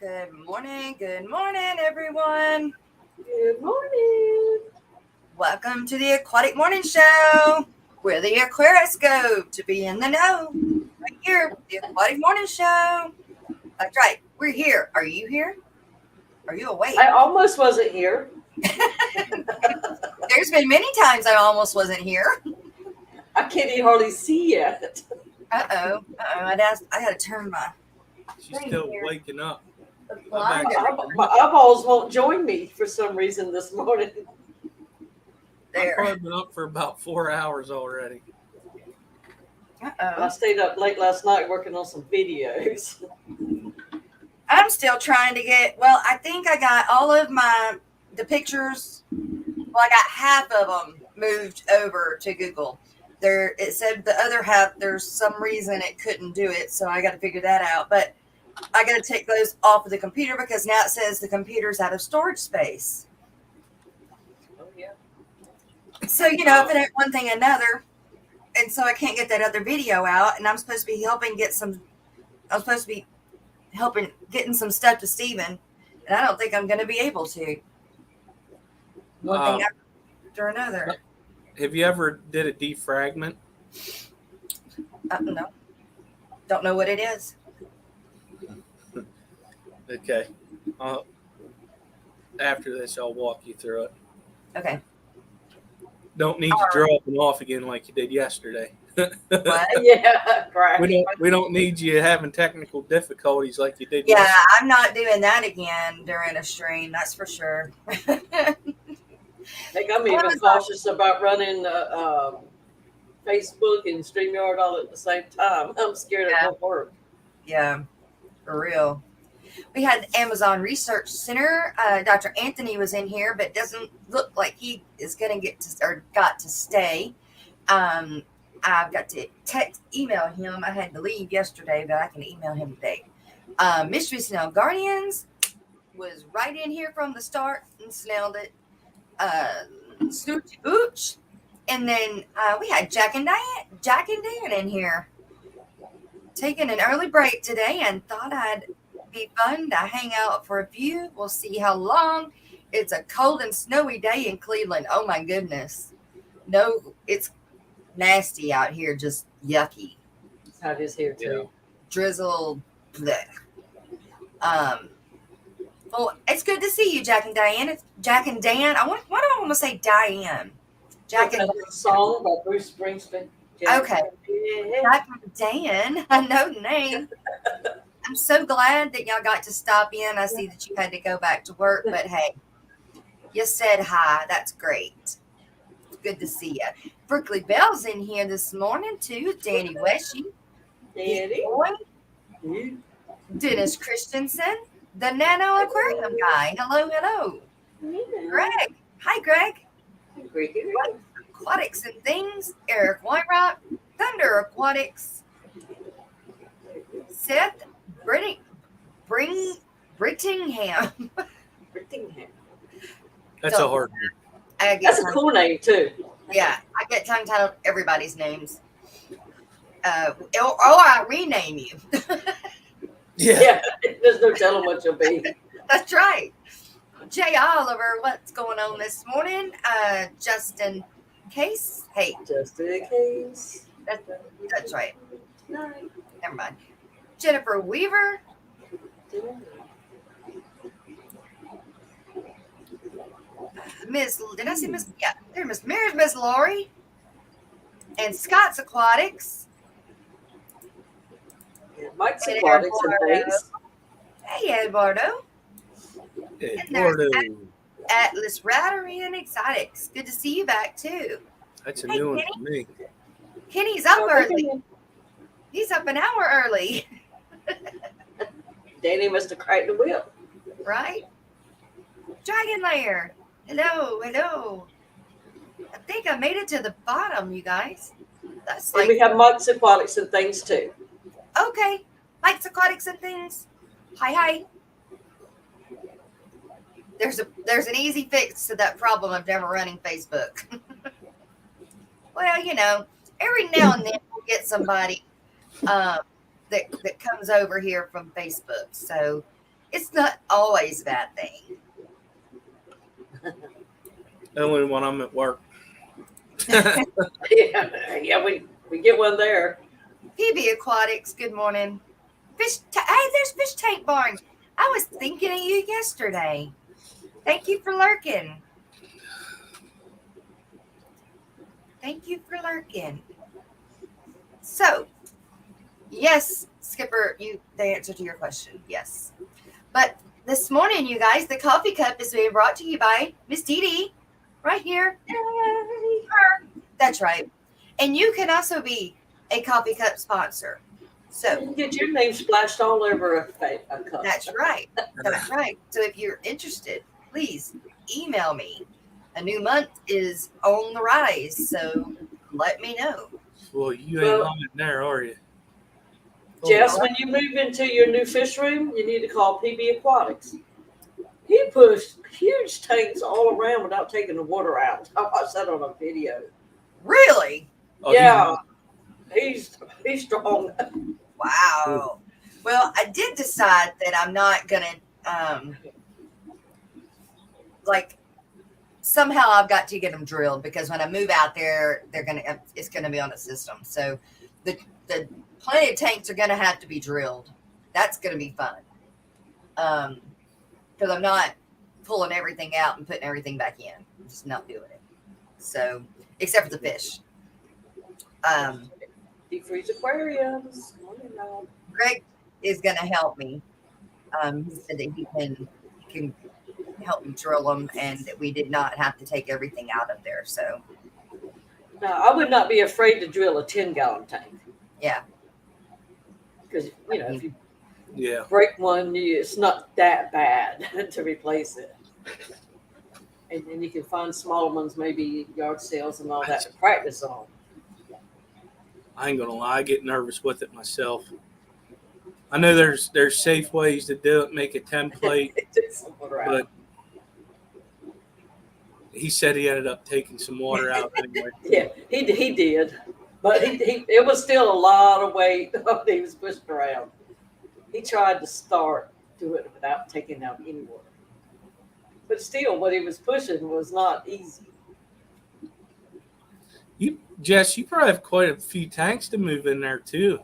Good morning, everyone. Good morning. Welcome to the Aquatic Morning Show. We're the Aquariscope to be in the know. Right here, the Aquatic Morning Show. That's right, we're here. Are you here? Are you awake? I almost wasn't here. There's been many times I almost wasn't here. I can't even hardly see yet. Uh-oh. I had to turn my She's still waking up. blind. My eyeballs won't join me for some reason this morning. I've probably been up for about 4 hours already. Uh-oh. I stayed up late last night working on some videos. I'm still trying to I think I got all of the pictures. Well, I got half of them moved over to Google. It said the other half, there's some reason it couldn't do it, so I got to figure that out. But I got to take those off of the computer because now it says the computer's out of storage space. Oh, yeah. So, if it ain't one thing, another. And so I can't get that other video out, and I'm supposed to be helping getting some stuff to Steven, and I don't think I'm going to be able to. One thing after another. Have you ever did a defragment? No. Don't know what it is. Okay. After this, I'll walk you through it. Okay. Don't need to drop them off again like you did yesterday. What? Yeah, right. We don't need you having technical difficulties like you did Yeah, yesterday. I'm not doing that again during a stream. That's for sure. I think I'm even cautious about running Facebook and StreamYard all at the same time. I'm scared it won't work. Yeah, for real. We had the Amazon Research Center. Dr. Anthony was in here, but doesn't look like he is going to got to stay. I've got to email him. I had to leave yesterday, but I can email him today. Mystery Snail Guardians was right in here from the start and snailed it. Snooch Ooch. And then we had Jack and Dan in here. Taking an early break today and thought I'd be fun to hang out for a few. We'll see how long. It's a cold and snowy day in Cleveland. Oh my goodness. No, it's nasty out here, just yucky. That's how it is here too. Yeah. Drizzle. Bleh. Well, it's good to see you, Jack and Diane. It's Jack and Dan. Why do I want to say Diane? Jack and a song by Bruce Springsteen. Okay. Jack and Dan. I know the name. I'm so glad that y'all got to stop in. I see that you had to go back to work, but hey, you said hi. That's great. It's good to see you. Brooklyn Bell's in here this morning too. Danny Weshy. Danny. Boy. Dennis Christensen. The Nano Aquarium guy. Hello. Greg. Hi, Greg. Aquatics and Things. Eric Whiterock. Thunder Aquatics. Seth Brittingham. That's a hard one. That's a cool name too. Yeah, I get tongue-tied everybody's names. Or I rename you. Yeah, there's no telling what you'll be. That's right. Jay Oliver, what's going on this morning? Justin Case. Hey. Just in case. That's right. Never mind. Jennifer Weaver. Did I say Miss? Yeah, there's Miss Lori. And Scott's Aquatics. Mike's Aquatics and Things. Hey, Eduardo. Eduardo. Atlas Rattery and Exotics. Good to see you back, too. That's a new one for me. Kenny's up early. He's up an hour early. Danny must have cracked the whip. Right? Dragon Lair. Hello. I think I made it to the bottom, you guys. That's And we have Mike's Aquatics and Things too. Okay. Mike's Aquatics and Things. Hi. There's an easy fix to that problem of never running Facebook. Well, every now and then we'll get somebody that comes over here from Facebook. So It's not always a bad thing. Only when I'm at work. Yeah, we get one there. PB Aquatics, good morning. Hey, there's Fish Tank Barn. I was thinking of you yesterday. Thank you for lurking. Thank you for lurking. So, yes, Skipper, the answer to your question, yes. But this morning, you guys, the coffee cup is being brought to you by Miss Dee Dee, right here. Yay. Her. That's right. And you can also be a coffee cup sponsor. So You get your name splashed all over a cup. that's right. That's right. So if you're interested, please email me. A new month is on the rise, so let me know. Well, you ain't lying there, are you? Jess, when you move into your new fish room, you need to call PB Aquatics. He pushed huge tanks all around without taking the water out. I watched that on a video. Really? Oh, Yeah, he's strong. Wow. Well, I did decide that I'm not gonna like somehow I've got to get them drilled because when I move out there, it's gonna be on a system. So the plenty of tanks are gonna have to be drilled. That's gonna be fun. Because I'm not pulling everything out and putting everything back in. I'm just not doing it. So except for the fish. Deep freeze aquariums. Greg is gonna help me. He said that he can help me drill them and that we did not have to take everything out of there. So Now, I would not be afraid to drill a 10-gallon tank. yeah. Because, if you yeah. break one, it's not that bad to replace it. And then you can find smaller ones, maybe yard sales and all that to practice on. I ain't gonna lie, I get nervous with it myself. I know there's safe ways to do it, make a template, but he said he ended up taking some water out anyway. Yeah, he did, but it was still a lot of weight that he was pushing around. He tried to start to it without taking out any water, but still, what he was pushing was not easy. Jess, you probably have quite a few tanks to move in there too.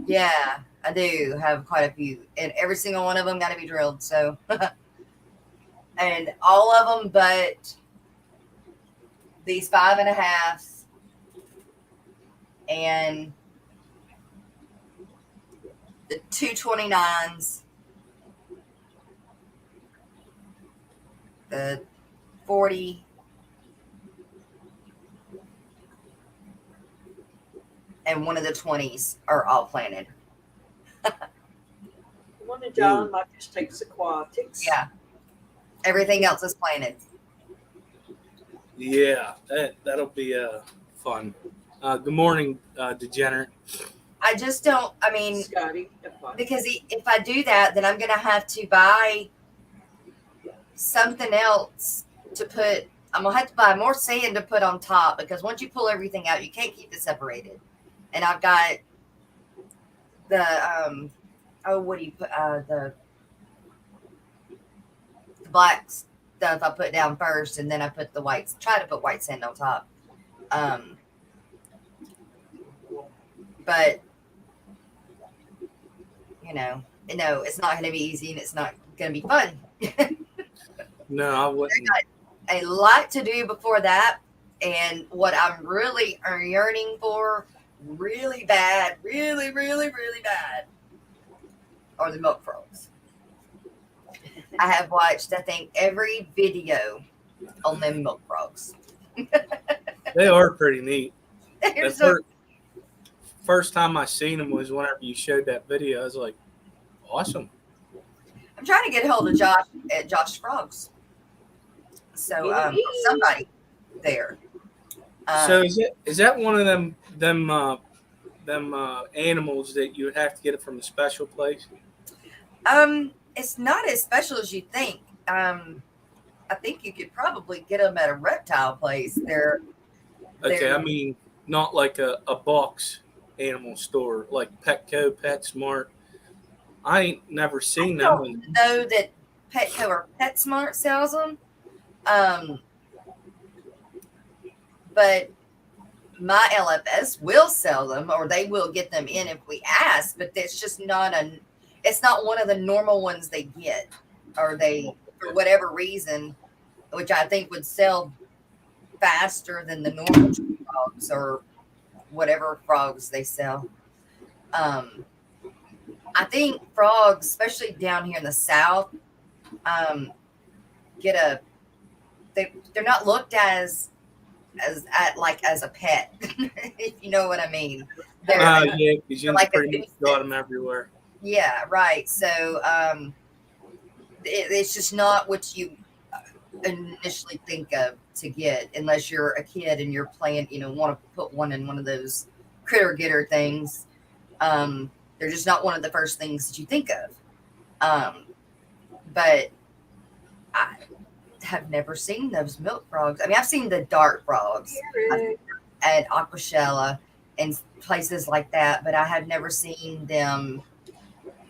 Yeah, I do have quite a few, and every single one of them got to be drilled. So, and all of them, but these 5.5s and the 229s, the 40. And one of the 20s are all planted. One of John might just take aquatics. Yeah. Everything else is planted. Yeah, that'll be fun. Good morning, Degenerate. I just don't, I mean, Scotty, because if I do that, then I'm going to have to buy something else to put. I'm going to have to buy more sand to put on top because once you pull everything out, you can't keep it separated. And I've got the, what do you put, the black stuff I put down first, and then I put the whites, try to put white sand on top. But, no, it's not going to be easy and it's not going to be fun. No, I wouldn't. I got a lot to do before that. And what I'm really yearning for really bad, really, really, really bad are the milk frogs. I have watched, I think, every video on them milk frogs. They are pretty neat. They're First time I seen them was whenever you showed that video. I was like, awesome. I'm trying to get a hold of Josh at Josh Frogs. So somebody there. So is that one of them animals that you would have to get it from a special place? It's not as special as you think. I think you could probably get them at a reptile place. Okay, I mean not like a box animal store like Petco, PetSmart. I ain't never I seen them. don't know that Petco or PetSmart sells them, but my LFS will sell them, or they will get them in if we ask. But it's just not it's not one of the normal ones they get, or they for whatever reason, which I think would sell faster than the normal frogs or whatever frogs they sell. I think frogs, especially down here in the South, get a they're not looked as a pet, if you know what I mean. They're, Yeah, because you like a pretty much got them nuisance. everywhere. Yeah, right. So it's just not what you initially think of to get unless you're a kid and you're playing, want to put one in one of those critter getter things. They're just not one of the first things that you think of. But I have never seen those milk frogs. I mean, I've seen the dart frogs at Aquashella and places like that, but I have never seen them.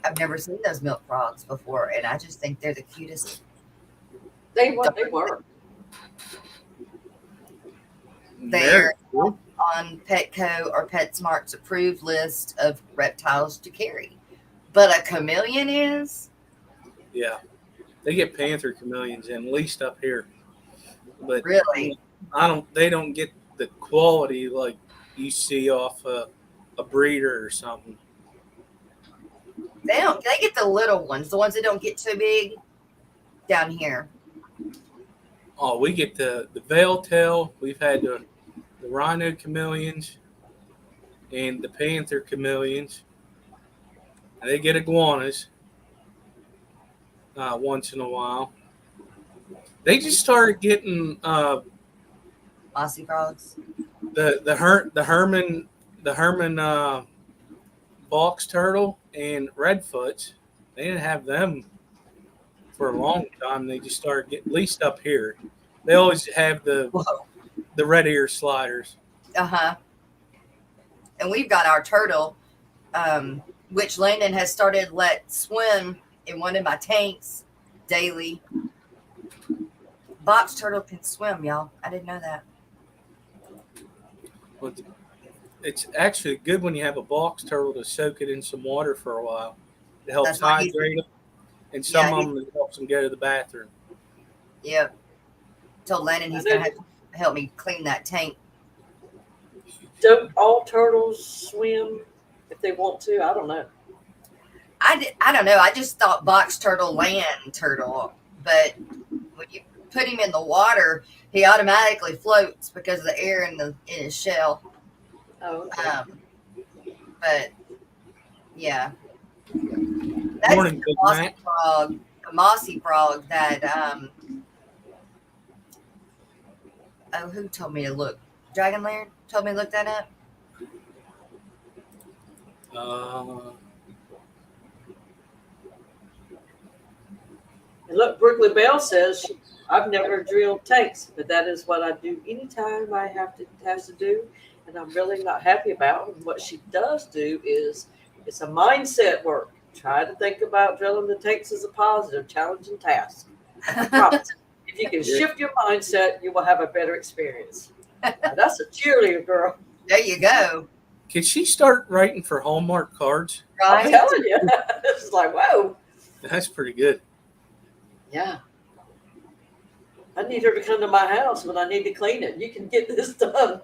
I've never seen those milk frogs before, and I just think they're the cutest. They were. They're Cool. on Petco or PetSmart's approved list of reptiles to carry. But a chameleon is? Yeah, they get panther chameleons in, at least up here. But Really? They don't get the quality like you see off a breeder or something. They don't. They get the little ones, the ones that don't get too big down here. Oh, we get the veil tail. We've had the rhino chameleons and the panther chameleons. And they get iguanas once in a while. They just started getting Mossy frogs. the Herman box turtle and redfoots. They didn't have them for a long time. They just started getting, at least up here. They always have the red ear sliders. And we've got our turtle, which Landon has started let swim in one of my tanks daily. Box turtle can swim, y'all. I didn't know that. Well, it's actually good when you have a box turtle to soak it in some water for a while. It helps That's why he's- hydrate them, and some Yeah, of them it helps them go to the bathroom. Yep. Told Landon he's gonna have to help me clean that tank. Don't all turtles swim if they want to? I don't know. I don't know. I just thought box turtle land turtle, but when you put him in the water, he automatically floats because of the air in his shell. Oh, okay. But yeah, that's Morning, the Big mossy Mac. frog. The mossy frog that who told me to look? Dragon Laird told me to look that up. And look, Brooklyn Bell says, I've never drilled tanks, but that is what I do anytime I have to do, and I'm really not happy about. And what she does do is it's a mindset work. Try to think about drilling the tanks as a positive, challenging task. I promise. If you can shift your mindset, you will have a better experience. Now, that's a cheerleader, girl. There you go. Can she start writing for Hallmark cards? Right? I'm telling you. It's like, whoa. That's pretty good. Yeah. I need her to come to my house when I need to clean it. You can get this done.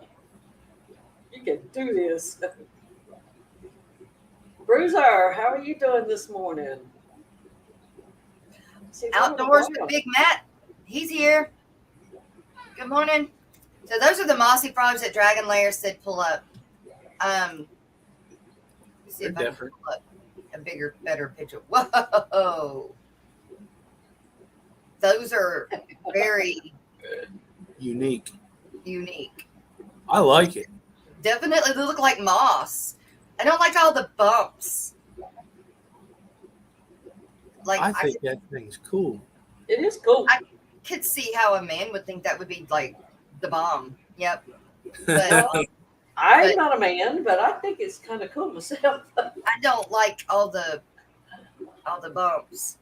You can do this. Bruiser, how are you doing this morning? Outdoors with Big Matt. He's here. Good morning. So those are the mossy frogs that Dragon Lair said pull up. See if I can pull up a bigger, better picture. Whoa. Those are very unique. I like it. Definitely, they look like moss. I don't like all the bumps. Like I think that thing's cool. It is cool. I could see how a man would think that would be like the bomb. Yep. But I'm not a man, but I think it's kind of cool myself. I don't like all the all the bumps.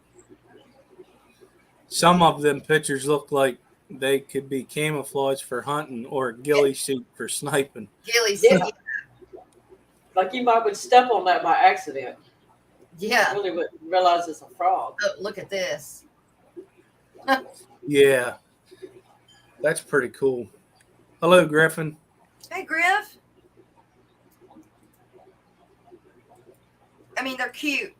Some of them pictures look like they could be camouflage for hunting or a ghillie suit for sniping. Gilly's, Yeah. Like you might would step on that by accident. yeah. You really wouldn't realize it's a frog. Oh, look at this. Yeah, that's pretty cool. Hello, Griffin. Hey, Griff. I mean, they're cute,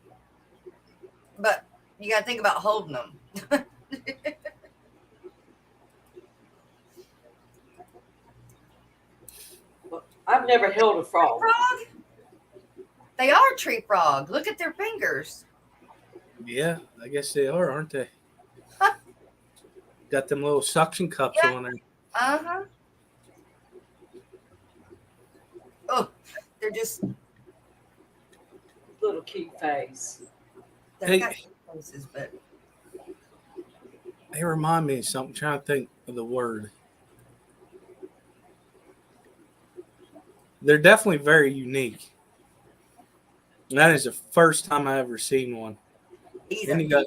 but you got to think about holding them. I've never held a frog. Frog? They are tree frog. Look at their fingers. Yeah, I guess they are, aren't they? Got them little suction cups Yeah. on there. Uh-huh. Oh, they're just, Little cute face. they've Hey. got faces, but They remind me of something. I'm trying to think of the word. They're definitely very unique. And that is the first time I ever seen one. he's Then a you got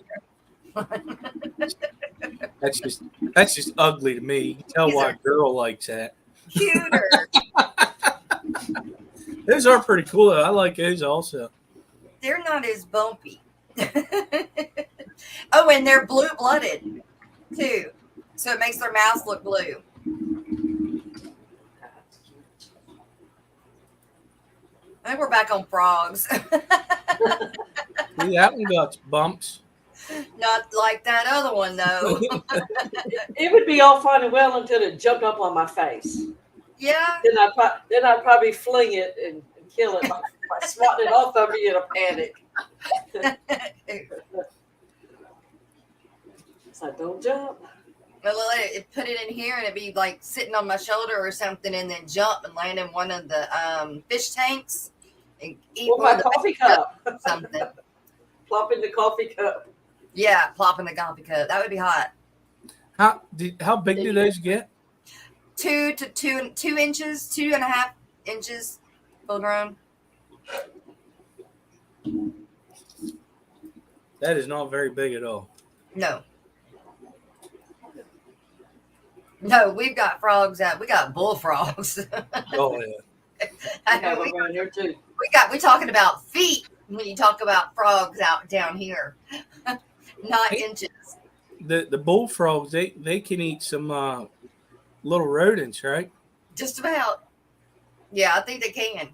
that's just ugly to me. You can tell He's why a- a girl likes that. cuter. Those are pretty cool though. I like those also. They're not as bumpy. Oh, and they're blue-blooded, too. So it makes their mouths look blue. I think we're back on frogs. See, that one got bumps. Not like that other one, though. It would be all fine and well until it jumped up on my face. Yeah. Then I'd probably fling it and kill it by swatting it off of me in a panic. So don't jump. Well, it put it in here and it'd be like sitting on my shoulder or something and then jump and land in one of the fish tanks and eat Or one my of the coffee cup. something. Plop in the coffee cup. Yeah, plop in the coffee cup. That would be hot. How big do those get? 2 to 2 inches, 2.5 inches full grown. That is not very big at all. No. No, we've got frogs out. We got bullfrogs. Oh yeah. I I know have we them around here too. we're talking about feet when you talk about frogs out down here. Not inches. The bullfrogs they can eat some little rodents, right? Just about. Yeah, I think they can.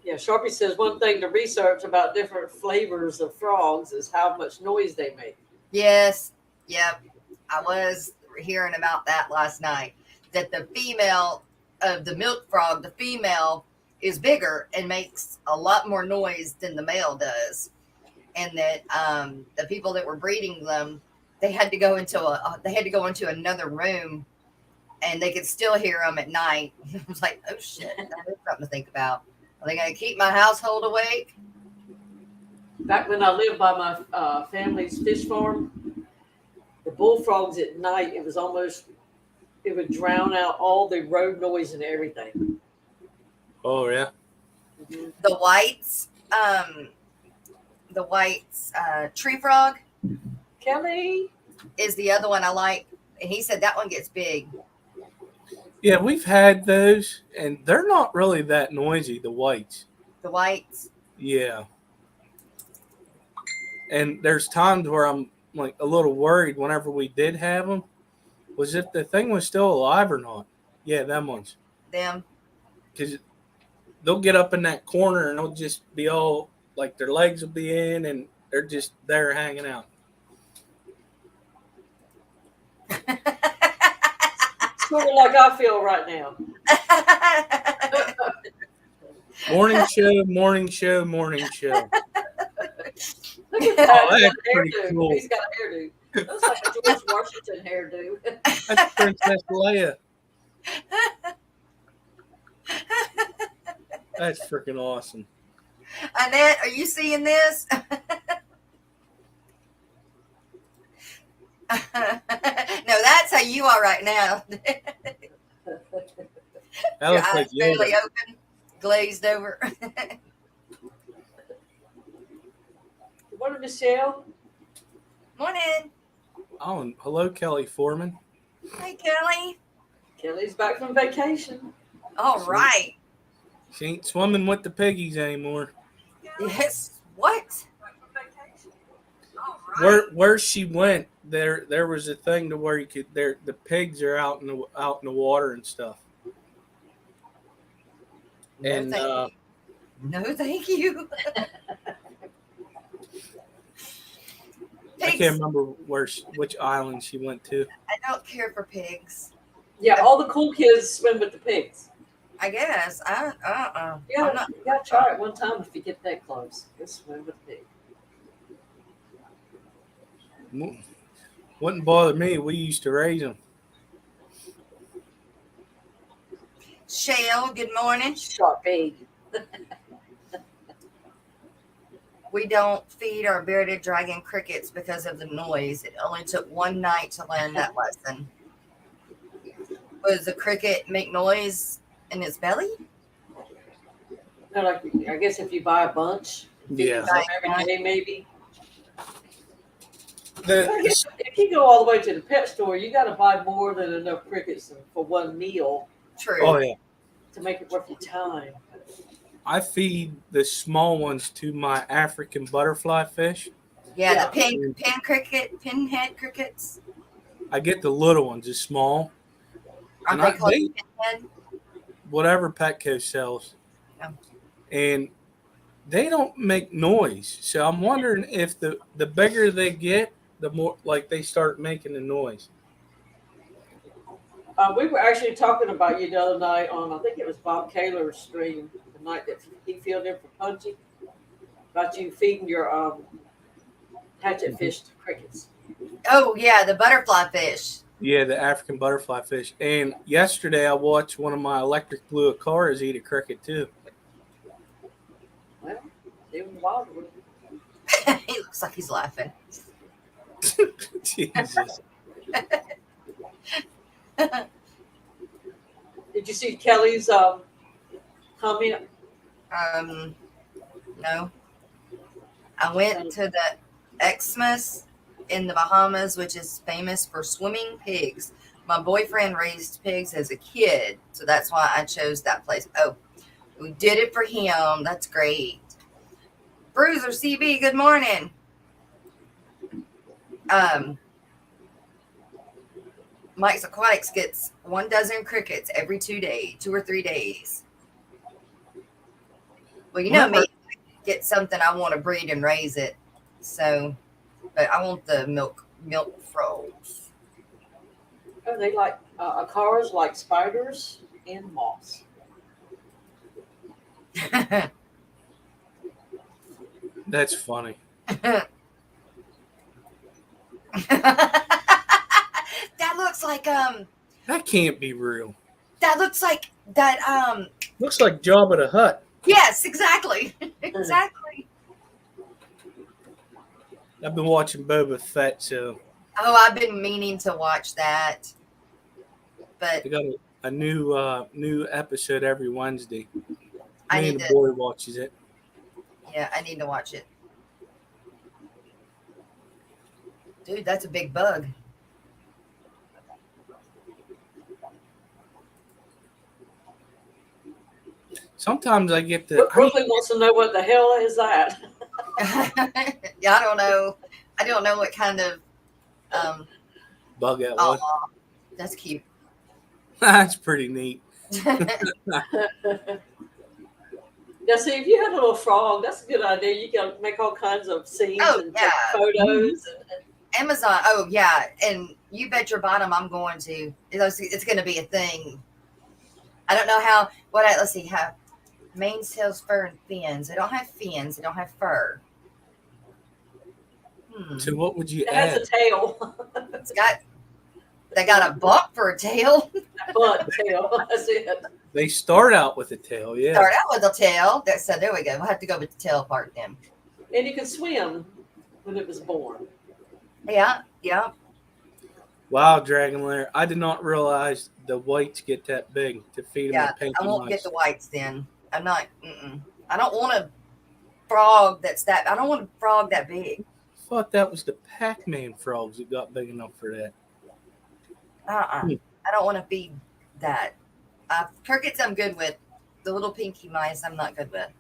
Yeah, Sharpie says one thing to research about different flavors of frogs is how much noise they make. Yes. Yep. I was hearing about that last night. That the female of the milk frog, the female is bigger and makes a lot more noise than the male does. And that the people that were breeding them, they had to go into another room and they could still hear them at night. I was like, oh shit, that is something to think about. Are they going to keep my household awake? Back when I lived by my family's fish farm, the bullfrogs at night, it would drown out all the road noise and everything. Oh yeah. Mhm. The white's tree frog Kelly, is the other one I like. And he said that one gets big. Yeah, we've had those, and they're not really that noisy. The whites. The whites. Yeah. And there's times where I'm like a little worried whenever we did have them, was if the thing was still alive or not. Yeah, them ones. Them. Because they'll get up in that corner and they'll just be all like their legs will be in and they're just there hanging out. sort of like I feel right now. Morning show, morning show, morning show. Look at that. Oh, He's that's got a pretty hairdo. cool. He's got a hairdo. Looks like a George Washington hairdo. That's Princess Leia. That's freaking awesome. Annette, are you seeing this? No, that's how you are right now. That Your looks like eyes barely Yoda. open, glazed over. morning, Michelle. Morning. Oh, and hello, Kelly Foreman. Hey, Kelly. Kelly's back from vacation. All right. She ain't swimming with the piggies anymore. Yes. What? Where she went, there was a thing to where you could the pigs are out in the water and stuff. No, And thank you. No, thank you. I Pigs. can't remember which island she went to. I don't care for pigs. Yeah, all the cool kids swim with the pigs. I guess. I'm not. You gotta try it one time if you get that close. Just swim with the pig. Wouldn't bother me. We used to raise them. Shale, good morning. Sharp pig. We don't feed our bearded dragon crickets because of the noise. It only took one night to learn that lesson. Does the cricket make noise in its belly? No, like, I guess if you buy a bunch, Yeah. every day maybe. The, I guess if you go all the way to the pet store, you got to buy more than enough crickets for one meal True. oh yeah. to make it worth your time. I feed the small ones to my African butterfly fish. Yeah, the pinhead crickets. I get the little ones, the small. Aren't And they called pinhead? Whatever Petco sells. Oh. And they don't make noise. So I'm wondering if the bigger they get, the more like they start making the noise. We were actually talking about you the other night on, I think it was Bob Kaler's stream, the night that he filled in for Punchy, about you feeding your hatchet fish to crickets. Oh, yeah, the butterfly fish. Yeah, the African butterfly fish. And yesterday I watched one of my electric blue Aquariums eat a cricket too. Well, they were wild with He looks like he's laughing. Jesus. Did you see Kelly's comment? No. I went to the Xmas in the Bahamas, which is famous for swimming pigs. My boyfriend raised pigs as a kid, so that's why I chose that place. Oh, we did it for him. That's great. Bruiser CB, good morning. Mike's Aquatics gets 12 crickets every 2 or 3 days. Well, you know me, get something I want to breed and raise it. So, but I want the milk frogs. Oh, they like Acaras like spiders and moths. That's funny. That looks like That can't be real. that looks like that Looks like Jabba the Hutt. yes, exactly. Exactly. I've been watching Boba Fett, so Oh, I've been meaning to watch that. But they got a new episode every Wednesday. I Me need and the to boy watches it. yeah, I need to watch it. Dude, that's a big bug. Sometimes I get the Brooklyn wants to know what the hell is that. Yeah, I don't know. I don't know what kind of bug that oh, was. that's cute. That's pretty neat. Now, see, if you had a little frog, that's a good idea. You can make all kinds of scenes Oh, and yeah. take photos. Amazon. Oh yeah, and you bet your bottom I'm going to. It's going to be a thing. I don't know how. Let's see. How mane, tails, fur, and fins. They don't have fins. They don't have fur. So what would you It add? has a tail. They got a bump for a tail. Butt tail. That's it. They start out with a tail, yeah. Start out with a tail. So there we go. We'll have to go with the tail part then. And you can swim when it was born. Yeah, yeah. Wow, Dragon Lair. I did not realize the whites get that big to feed them Yeah, with pinky I won't mice. get the whites then. I'm not. I don't want to frog that's that. I don't want a frog that big. Thought that was the Pac-Man frogs that got big enough for that. I don't want to feed that. Crickets, I'm good with. The little pinky mice, I'm not good with.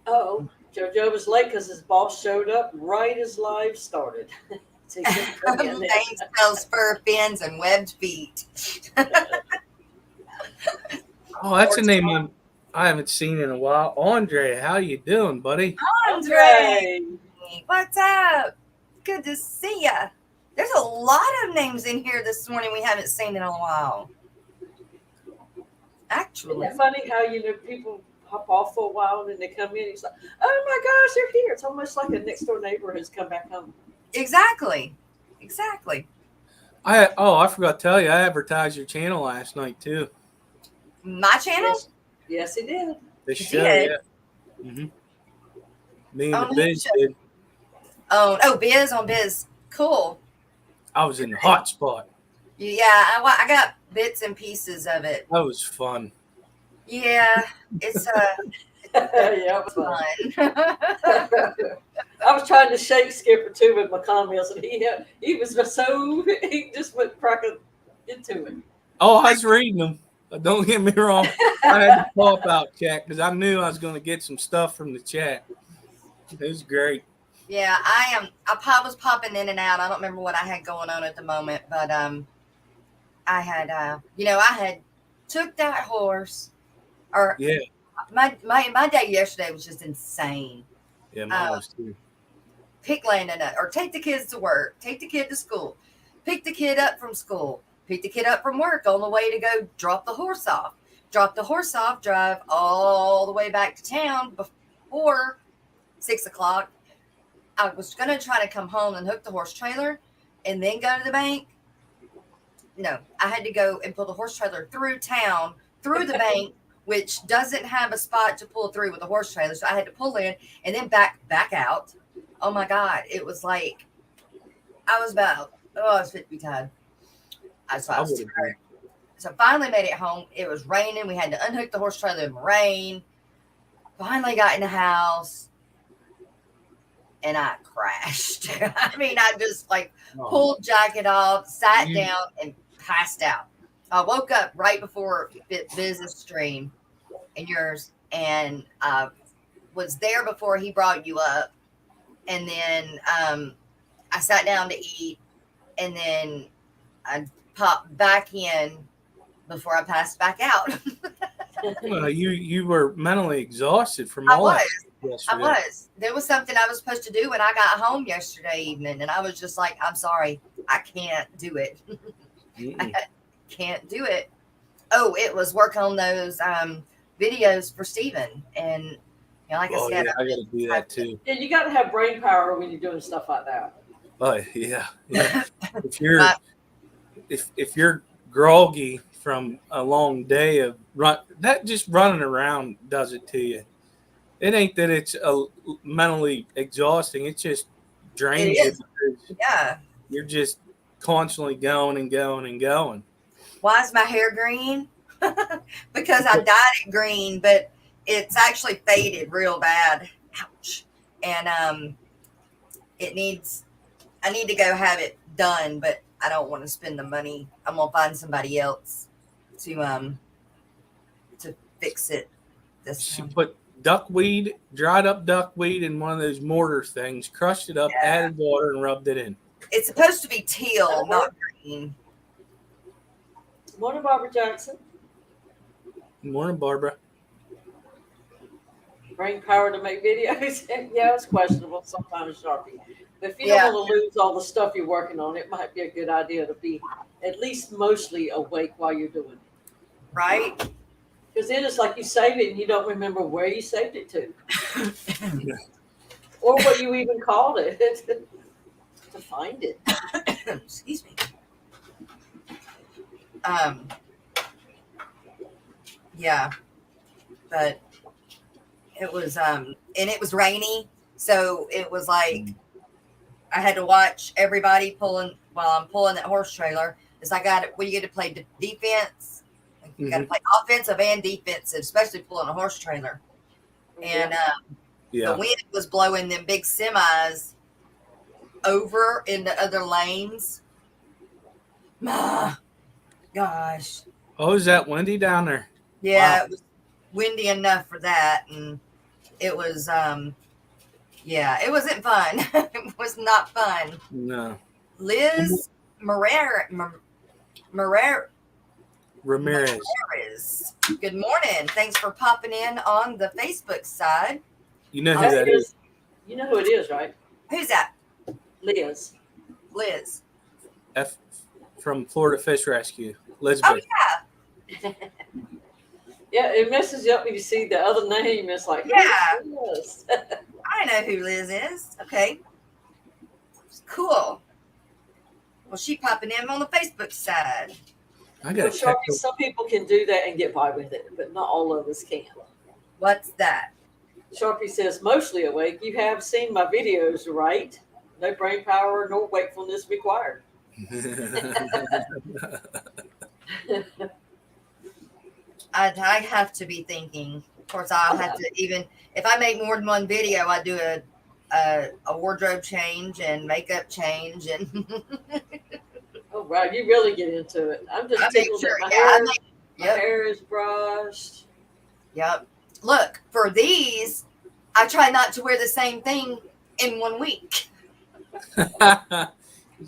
Oh, JoJo was late because his boss showed up right as live started. So he couldn't come in there. Things spells fur, fins, and webbed feet. Oh, that's a name I haven't seen in a while. Andre, how you doing, buddy? Andre, what's up? Good to see ya. There's a lot of names in here this morning we haven't seen in a while. Actually, Isn't it funny how people hop off for a while and then they come in and it's like, oh my gosh, they're here. It's almost like a next door neighbor who's come back home. Exactly. I forgot to tell you, I advertised your channel last night too. My channel? Yes, he did. The He show, did. yeah. Mm-hmm. Me and the Biz did. Oh, Biz on Biz. Cool. I was in the hot spot. Yeah, I got bits and pieces of it. That was fun. Yeah, it's Yeah, it was fun. fun. I was trying to shake Skipper too with my comments, and he was so he just went cracking into it. Oh, I was reading them. Don't get me wrong. I had to pop out chat because I knew I was going to get some stuff from the chat. It was great. Yeah, I was popping in and out. I don't remember what I had going on at the moment, but I had took that horse, or Yeah. My day yesterday was just insane. Yeah, mine was too. Pick Landon up, or take the kids to work, take the kid to school, pick the kid up from school, pick the kid up from work on the way to go drop the horse off, drive all the way back to town before 6 o'clock. I was going to try to come home and hook the horse trailer and then go to the bank. No, I had to go and pull the horse trailer through town, through the bank, which doesn't have a spot to pull through with the horse trailer. So I had to pull in and then back out. Oh my God. It was like, I was fit to be tired. I was tired. So finally made it home. It was raining. We had to unhook the horse trailer in the rain. Finally got in the house. And I crashed. I mean, I just pulled jacket off, sat down, and passed out. I woke up right before Biz's stream and yours, and I was there before he brought you up. And then I sat down to eat, and then I popped back in before I passed back out. Well, you were mentally exhausted from I all was. that. Yesterday. I was. There was something I was supposed to do when I got home yesterday evening, and I was just like, I'm sorry, I can't do it. I can't do it. Oh, it was work on those videos for Steven. And like I said, yeah, I got to do that too. Yeah, you got to have brain power when you're doing stuff like that. Oh yeah. if you're groggy from a long day of running around does it to you. It ain't that it's mentally exhausting. It's just drains you. Yeah. You're just constantly going and going and going. Why is my hair green? Because I dyed it green, but it's actually faded real bad. Ouch. And I need to go have it done, but I don't want to spend the money. I'm gonna find somebody else to fix it. She put dried up duckweed in one of those mortar things, crushed it up, added water, and rubbed it in. It's supposed to be teal, not green. Morning, Barbara Jackson. Morning, Barbara. Brain power to make videos. Yeah, it's questionable sometimes, Sharpie. But if you don't want to lose all the stuff you're working on, it might be a good idea to be at least mostly awake while you're doing it. Right? Because then it's like you save it and you don't remember where you saved it to. Or what you even called it to find it. Excuse me. Yeah. But it was and it was rainy, so it was like I had to watch everybody pulling while I'm pulling that horse trailer. It's like you get to play defense. You got to play offensive and defensive, especially pulling a horse trailer. and the Yeah. wind was blowing them big semis over into other lanes. Ah, gosh. Oh, is that windy down there? Yeah, Wow. it was windy enough for that, and it was yeah, it wasn't fun. It was not fun. No. Liz Ramirez. Good morning. Thanks for popping in on the Facebook side. You know who that is? You know who it is, right? Who's that? Liz. Liz. F from Florida Fish Rescue. Oh, Elizabeth. yeah. Yeah, it messes you up when you see the other name. It's like, Yeah. Liz. I know who Liz is. Okay. Cool. Well, she popping in on the Facebook side. I got to check. Sharpie, some people can do that and get by with it, but not all of us can. What's that? Sharpie says, mostly awake. You have seen my videos, right? No brain power nor wakefulness required. I have to be thinking. Of course, I'll have to, even if I make more than one video, I do a wardrobe change and makeup change, and Oh, right. You really get into it. I'm just I make tickled sure. that my Yeah, hair is brushed. Yep. Look, for these, I try not to wear the same thing in 1 week.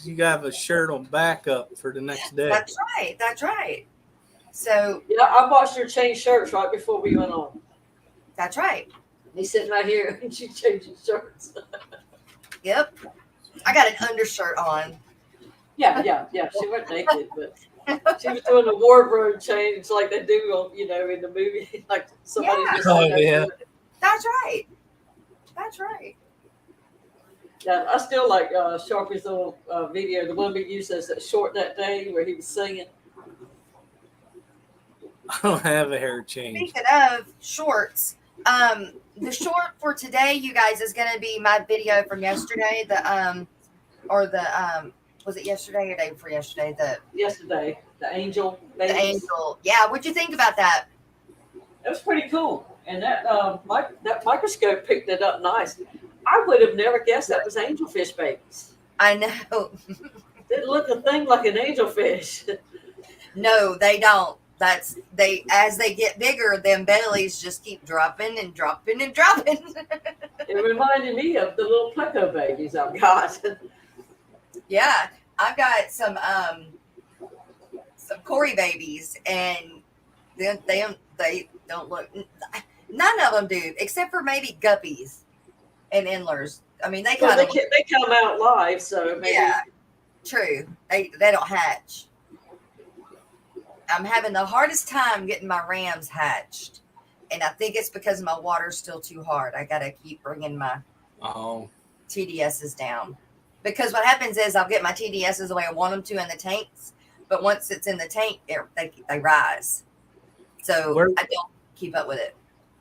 You got a shirt on backup for the next day. That's right. That's right. So Yeah, I watched her change shirts right before we went on. that's right. He's sitting right here and she's changing shirts. Yep. I got an undershirt on. Yeah. She went naked, but she was doing a wardrobe change like they do on, in the movie. Like somebody just Oh, like, yeah. That's right. That's right. Yeah, I still like Sharpie's little video, the one we used as that short that day where he was singing. I don't have a hair change. Speaking of shorts, the short for today, you guys, is going to be my video from yesterday. Was it yesterday or day before yesterday? Yesterday, the angel The babies. angel. Yeah, what'd you think about that? It was pretty cool, and that microscope picked it up nice. I would have never guessed that was angelfish babies. I know. Didn't look a thing like an angelfish. No, they don't. As they get bigger, them bellies just keep dropping and dropping and dropping. It reminded me of the little pleco babies I've got. Yeah, I've got some Cory babies, and they don't look. None of them do, except for maybe guppies and endlers. I mean, they Well, kind of they come out live, so maybe. yeah, true. They don't hatch. I'm having the hardest time getting my rams hatched, and I think it's because my water's still too hard. I gotta keep bringing my TDSs down, because what happens is I'll get my TDSs the way I want them to in the tanks, but once it's in the tank, they rise. So I don't keep up with it.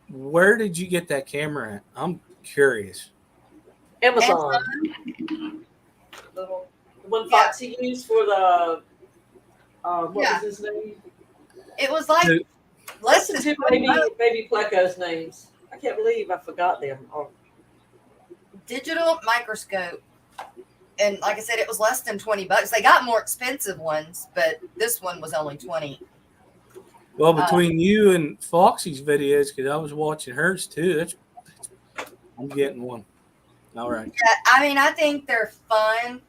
Where did you get that camera at? I'm curious. Amazon. The one Foxy used for the what was his name? It was like less than two baby Pleco's names. I can't believe I forgot them. Digital microscope. And like I said, it was less than $20. They got more expensive ones, but this one was only 20. Well, between you and Foxy's videos, because I was watching hers too, I'm getting one. All right. Yeah, I mean, I think they're fun.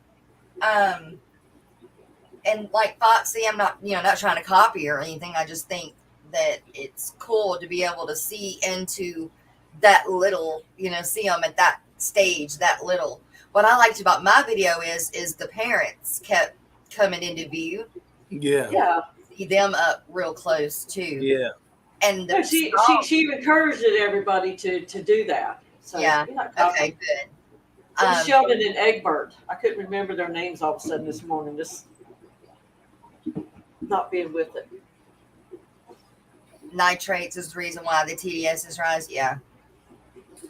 And like Foxy, I'm not trying to copy or anything. I just think that it's cool to be able to see into that little, see them at that stage, that little. What I liked about my video is the parents kept coming into view. Yeah. Yeah. See them up real close too. Yeah. And she encouraged everybody to do that. So yeah. Okay, good. It was Sheldon and Egbert. I couldn't remember their names all of a sudden this morning. Just not being with it. Nitrates is the reason why the TDSs rise. Yeah.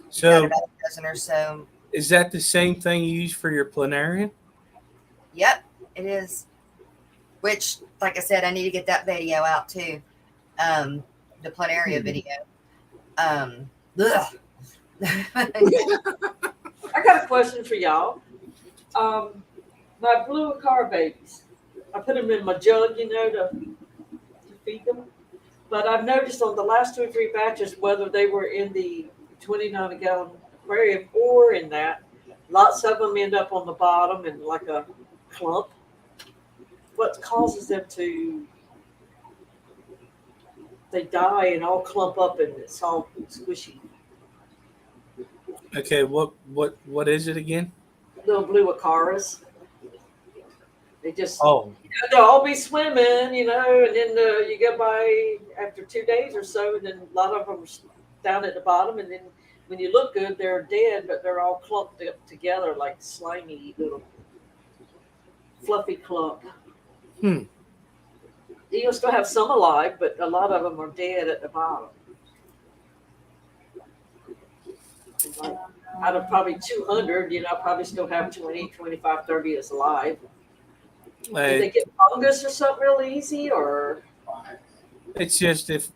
So, about a dozen or so. Is that the same thing you use for your planarian? Yep, it is. Which, like I said, I need to get that video out too. The planaria video. I got a question for y'all. My blue car babies, I put them in my jug, to feed them. But I've noticed on the last 2 or 3 batches, whether they were in the 29-gallon aquarium or in that, lots of them end up on the bottom in like a clump. What causes them to? They die and all clump up and it's all squishy. Okay, what is it again? Little blue acaras. They just Oh, they'll all be swimming, and then you go by after 2 days or so, and then a lot of them are down at the bottom, and then when you look good, they're dead, but they're all clumped up together like slimy little fluffy clump. You'll still have some alive, but a lot of them are dead at the bottom. Like, out of probably 200, I probably still have 20, 25, 30 is alive. Did they get fungus or something real easy, or? It's just if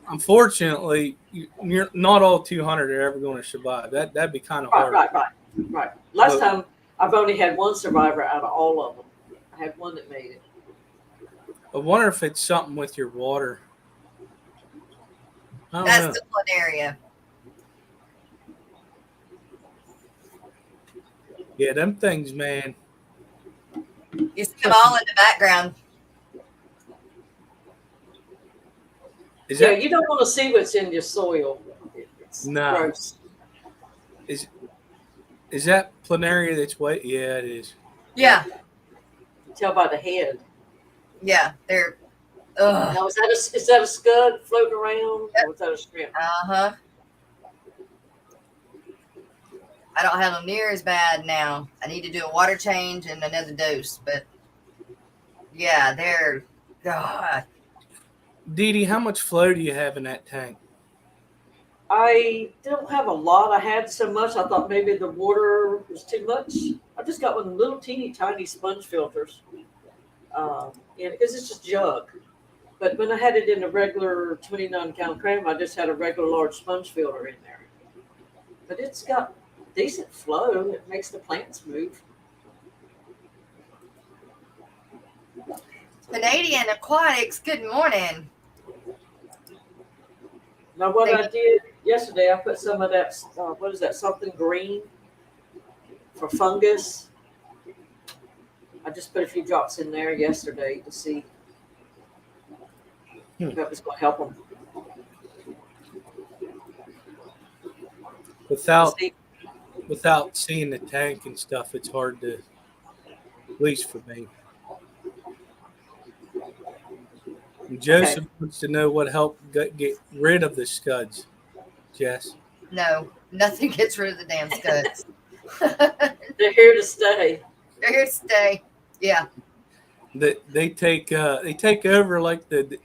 unfortunately you're not all 200 are ever going to survive. That'd be kind of hard. Right. Last time I've only had one survivor out of all of them. I had one that made it. I wonder if it's something with your water. I don't That's know. the one area. Yeah, them things, man. You see them all in the background. Is Yeah, that you don't want to see what's in your soil. It's No. gross. is that planaria that's wet? Yeah, it is. Yeah, You tell by the head. yeah, they're. Ugh. Now, is that a scud floating around, or is that a shrimp? Uh-huh. I don't have them near as bad now. I need to do a water change and another dose, but yeah, they're. God. Dee Dee, how much flow do you have in that tank? I don't have a lot. I had so much, I thought maybe the water was too much. I just got one of the little teeny tiny sponge filters. Because it's just jug. But when I had it in a regular 29-gallon aquarium, I just had a regular large sponge filter in there. But it's got decent flow. It makes the plants move. Canadian Aquatics, good morning. Now, what I did yesterday, I put some of that, what is that, something green for fungus. I just put a few drops in there yesterday to see if that was going to help them. Without seeing the tank and stuff, it's hard to, at least for me. Joseph wants to know what helped get rid of the scuds. Jess? No, nothing gets rid of the damn scuds. They're here to stay. They're here to stay. Yeah. They take over like the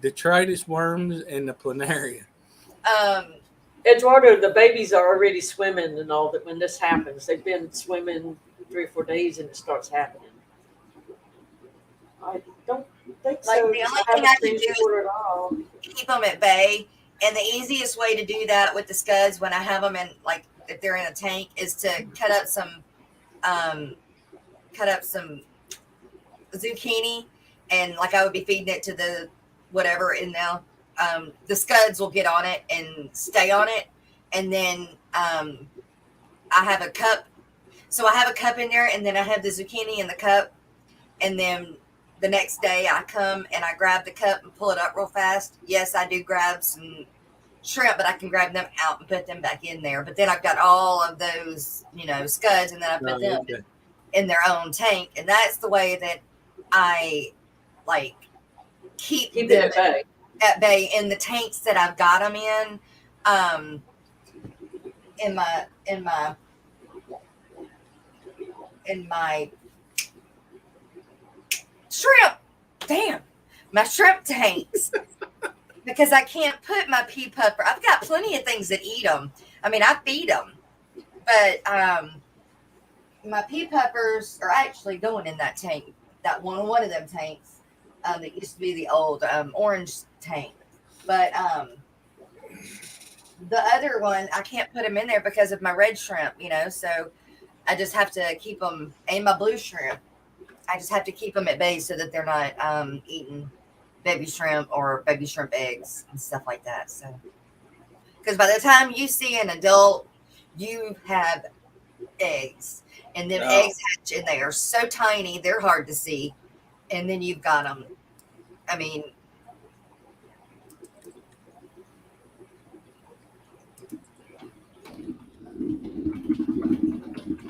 detritus worms and the planaria. Eduardo, the babies are already swimming and all that when this happens. They've been swimming 3 or 4 days and it starts happening. I don't think Like so. the only thing I can do is keep them at bay, and the easiest way to do that with the scuds when I have them in, like if they're in a tank, is to cut up some zucchini, and like I would be feeding it to the whatever, and now the scuds will get on it and stay on it, and then I have a cup. So I have a cup in there, and then I have the zucchini in the cup, and then the next day I come and I grab the cup and pull it up real fast. Yes, I do grab some shrimp, but I can grab them out and put them back in there. But then I've got all of those, scuds, and then I put them in their own tank. And that's the way that I keep them at bay in the tanks that I've got them in. In my my shrimp tanks, because I can't put my pea pupper. I've got plenty of things that eat them. I mean, I feed them, but my pea puppers are actually going in that tank. That one of them tanks that used to be the old orange tank, but the other one, I can't put them in there because of my red shrimp, so I just have to keep them, and my blue shrimp. I just have to keep them at bay so that they're not eating baby shrimp or baby shrimp eggs and stuff like that. So, because by the time you see an adult, you have eggs, and then No. eggs hatch, and they are so tiny, they're hard to see, and then you've got them. I mean,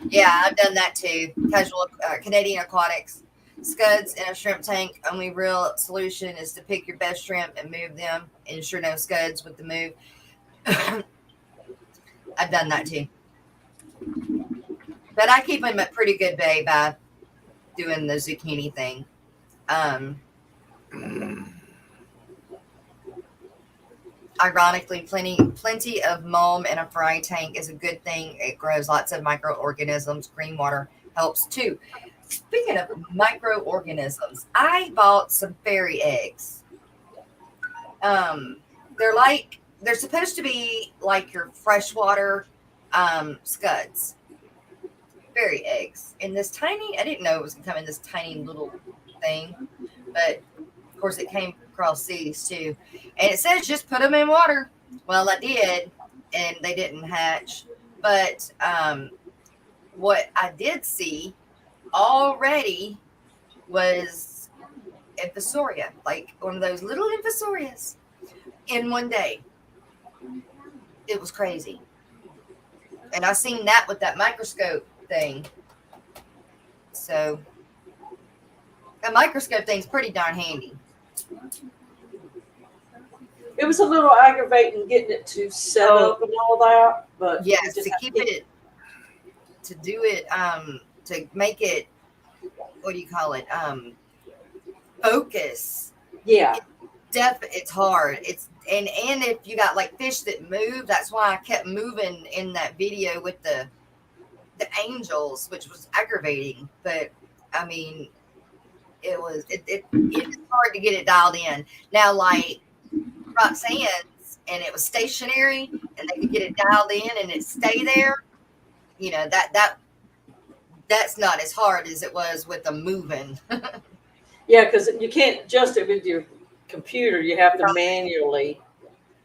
yeah, I've done that too. Casual Canadian aquatics. Scuds in a shrimp tank. Only real solution is to pick your best shrimp and move them. Ensure no scuds with the move. I've done that too. But I keep them at pretty good bay by doing the zucchini thing. Um, Ironically, plenty of mulm in a fry tank is a good thing. It grows lots of microorganisms. Green water helps too. Speaking of microorganisms, I bought some fairy eggs. They're supposed to be like your freshwater scuds, fairy eggs. In this tiny, I didn't know it was gonna come in this tiny little thing, but of course it came across seas too. And it says just put them in water. Well, I did, and they didn't hatch. But what I did see already was Invasoria, like one of those little Invasorias in one day. It was crazy. And I seen that with that microscope thing. So a microscope thing's pretty darn handy. It was a little aggravating getting it to set up and all that, but yes, to keep it, to do it, to make it, what do you call it? Focus. Yeah. It's hard. And if you got like fish that move, that's why I kept moving in that video with the angels, which was aggravating. But I mean, it's hard to get it dialed in. Now, like Roxanne's, and it was stationary, and they could get it dialed in and it stay there. That's not as hard as it was with them moving. Yeah, because you can't adjust it with your computer. You have to manually.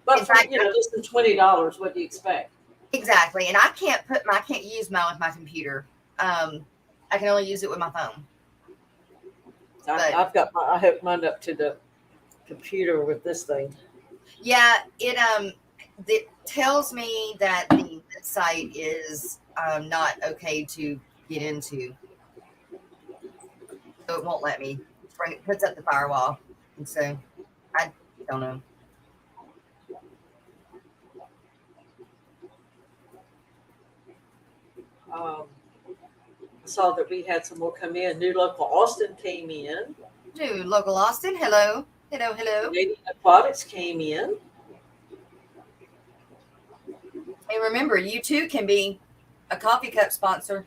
But for fact, less than $20, what do you expect? Exactly, and I can't use mine with my computer. I can only use it with my phone. I hooked mine up to the computer with this thing. Yeah, it tells me that the site is not okay to get into, so it won't let me. It puts up the firewall, and so I don't know. I saw that we had some more come in. New local Austin came in. New local Austin, hello. Canadian Aquatics came in. And remember, you too can be a coffee cup sponsor.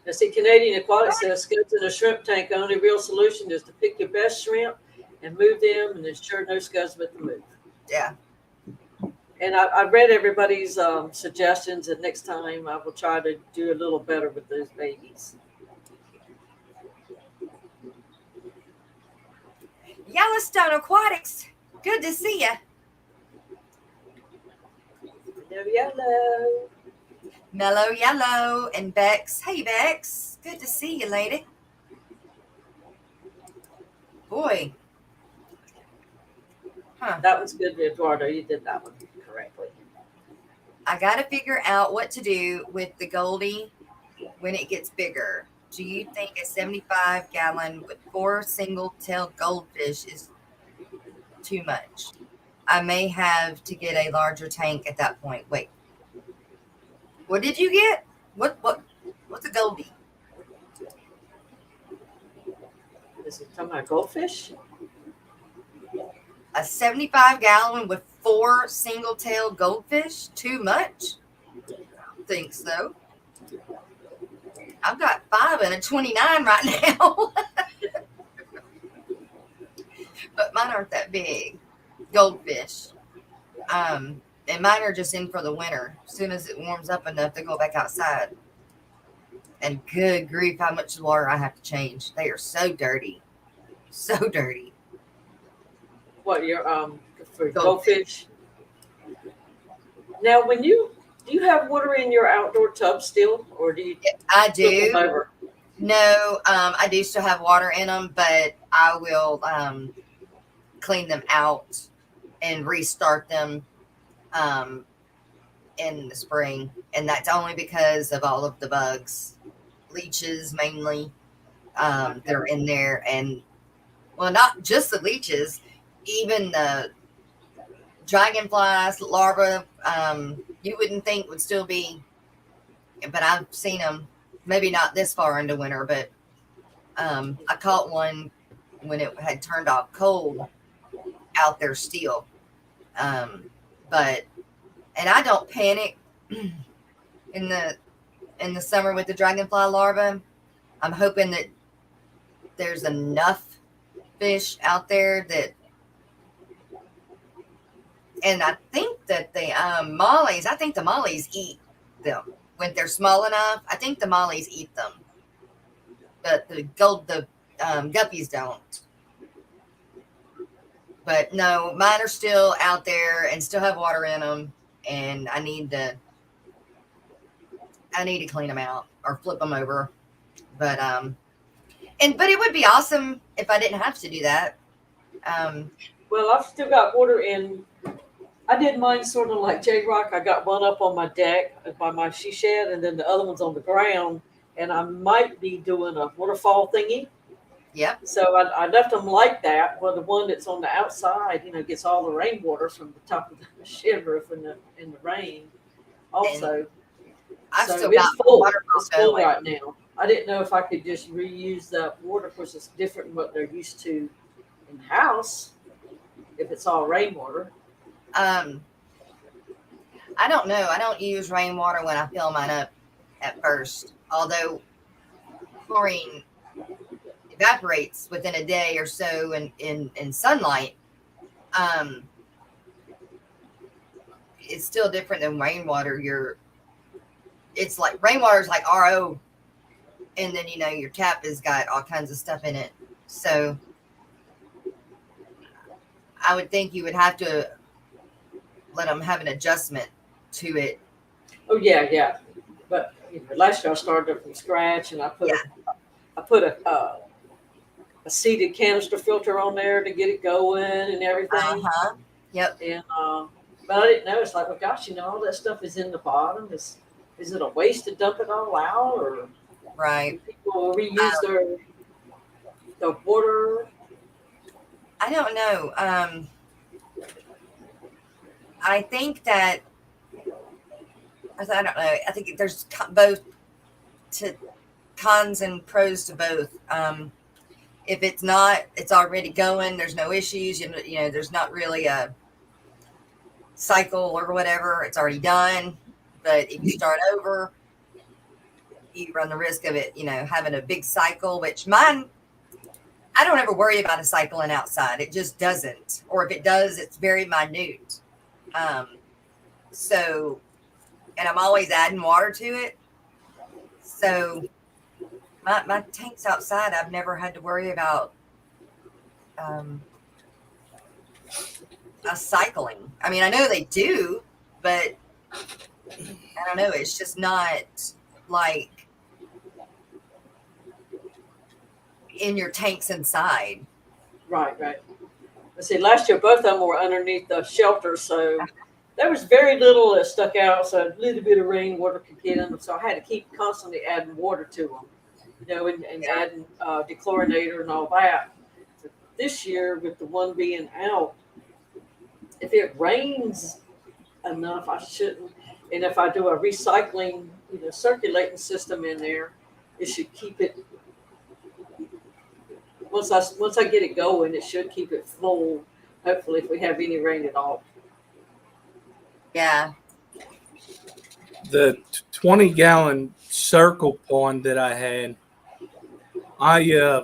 I see Canadian Aquatics says scuds in a shrimp tank. The only real solution is to pick your best shrimp and move them, and ensure no scuds with the move. Yeah. And I read everybody's suggestions, and next time I will try to do a little better with those babies. Yellowstone Aquatics, good to see you. Yellow. Mellow Yellow and Bex. Hey, Bex. Good to see you, lady. Boy. Huh. That was good, Eduardo. You did that one correctly. I got to figure out what to do with the Goldie when it gets bigger. Do you think a 75-gallon with 4 single-tailed goldfish is too much? I may have to get a larger tank at that point. Wait. What did you get? What's a Goldie? Is it talking about goldfish? A 75-gallon with 4 single-tailed goldfish? Too much? Think so. I've got 5 and a 29 right now. but mine aren't that big. Goldfish. And mine are just in for the winter. As soon as it warms up enough, they go back outside. And good grief, how much water I have to change. They are so dirty. So dirty. What your for Goldfish. goldfish? Now, when do you have water in your outdoor tub still, or do you I flip them do. over? No, I do still have water in them, but I will clean them out and restart them um, in the spring. And that's only because of all of the bugs, leeches mainly. They're in there. And, well, not just the leeches, even the dragonflies, larvae, you wouldn't think would still be, but I've seen them. Maybe not this far into winter, but I caught one when it had turned off cold out there still. But and I don't panic in the summer with the dragonfly larvae. I'm hoping that there's enough fish out there that, and I think that the mollies, I think the mollies eat them when they're small enough. I think the mollies eat them, but the guppies don't. But no, mine are still out there and still have water in them, and I need to clean them out or flip them over. But but it would be awesome if I didn't have to do that. Um, Well, I've still got water in. I did mine sort of like J Rock. I got one up on my deck by my she shed, and then the other one's on the ground. And I might be doing a waterfall thingy. yep. So I left them like that. Well, the one that's on the outside, gets all the rainwater from the top of the shed roof in the rain. Also, I've so still it's got full. water It's full going. right now. I didn't know if I could just reuse that water because it's different than what they're used to in the house. If it's all rainwater. I don't know. I don't use rainwater when I fill mine up at first. Although chlorine evaporates within a day or so in sunlight, um, it's still different than rainwater. It's like rainwater is like RO, and then your tap has got all kinds of stuff in it. So I would think you would have to let them have an adjustment to it. Oh yeah. But last year I started from scratch, and I put a seated canister filter on there to get it going and everything. Yep. And but I didn't know. It's like, well, gosh, all that stuff is in the bottom. Is it a waste to dump it all out, or Right. people reuse their water? I don't know. I think that I don't know. I think there's both to cons and pros to both. If it's not, it's already going. There's no issues. There's not really a cycle or whatever. It's already done. But if you start over, you run the risk of it, having a big cycle. Which mine, I don't ever worry about a cycling outside. It just doesn't. Or if it does, it's very minute. So, and I'm always adding water to it. So my tanks outside, I've never had to worry about a cycling. I mean, I know they do, but I don't know. It's just not like in your tanks inside. Right. Let's see. Last year, both of them were underneath the shelter, so there was very little that stuck out. So a little bit of rainwater could get in them. So I had to keep constantly adding water to them, and adding dechlorinator and all that. So this year, with the one being out, if it rains enough, I shouldn't. And if I do a recycling, circulating system in there, it should keep it. Once I get it going, it should keep it full. Hopefully, if we have any rain at all. Yeah. The 20-gallon circle pond that I had, I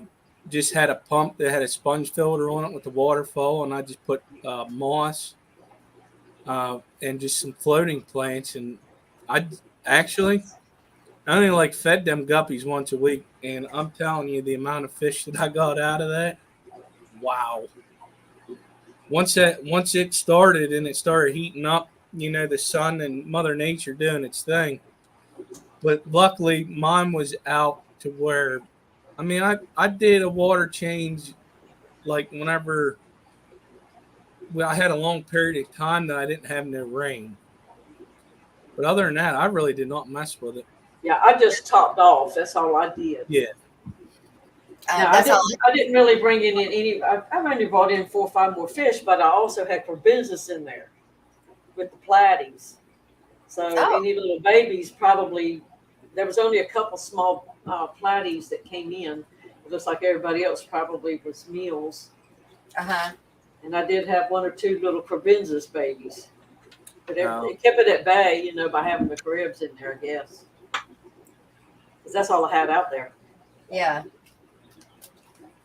just had a pump that had a sponge filter on it with the waterfall, and I just put moss and just some floating plants. And I actually I only like fed them guppies once a week, and I'm telling you, the amount of fish that I got out of that, wow. Once it started and it started heating up, the sun and Mother Nature doing its thing. But luckily, mine was out to where, I mean, I did a water change like whenever I had a long period of time that I didn't have no rain. But other than that, I really did not mess with it. Yeah, I just topped off. That's all I did. Yeah. Now, That's all. I didn't really bring in any. I've only brought in 4 or 5 more fish, but I also had business in there with the platies. So any little babies, probably there was only a couple small platies that came in. It looks like everybody else probably was meals. And I did have 1 or 2 little cribenzas babies, but it kept it at bay, by having the cribs in there, I guess, because that's all I had out there. Yeah.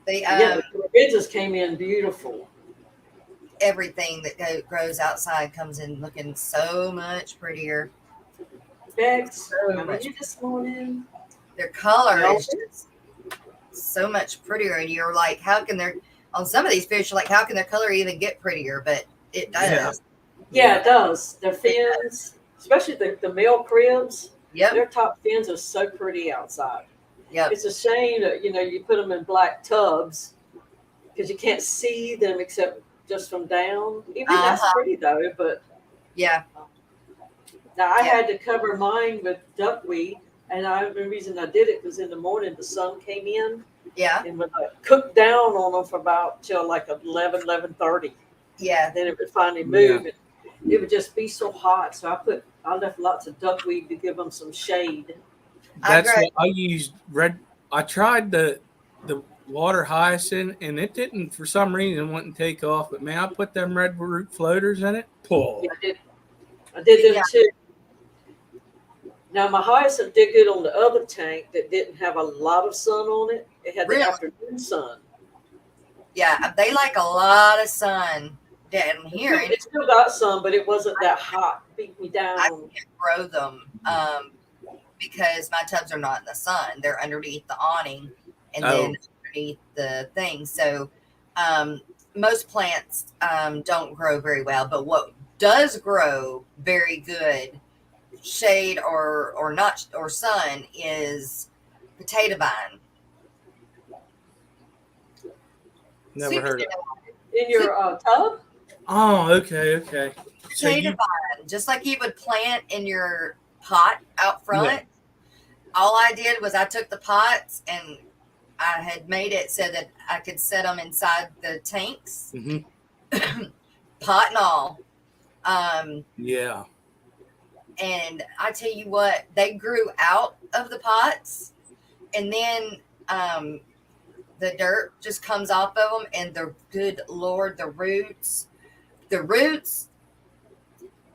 The cribenzas came in beautiful. Everything that grows outside comes in looking so much prettier. Bex, you this morning? Their color is just so much prettier, and you're like, how can on some of these fish, like, how can their color even get prettier? But it does. Yeah, it does. Their fins, especially the male cribs. Yep. Their top fins are so pretty outside. Yep. It's a shame that you put them in black tubs because you can't see them except just from down. Even that's pretty though. But yeah. Now I had to cover mine with duckweed, and the reason I did it was in the morning the sun came in. Yeah. And would cook down on them for about till like 11:30. Yeah. Then it would finally move. Yeah. And it would just be so hot. So I left lots of duckweed to give them some shade. That's what I used. I tried the water hyacinth, and it didn't, for some reason, wouldn't take off. But man, I put them red root floaters in it. Pull. Yeah, I did them too. Now my hyacinth did good on the other tank that didn't have a lot of sun on it. It had the afternoon sun. Yeah, they like a lot of sun down here. It still got some, but it wasn't that hot. Beat me down. I can't grow them because my tubs are not in the sun. They're underneath the awning and then underneath the thing. So most plants don't grow very well, but what does grow very good, shade or not or sun, is potato vine. Never heard of it. In your tub? Oh, okay. Potato vine, just like you would plant in your pot out front. Yeah. All I did was I took the pots and I had made it so that I could set them inside the tanks, pot and all. Yeah. And I tell you what, they grew out of the pots, and then the dirt just comes off of them, and the good Lord, the roots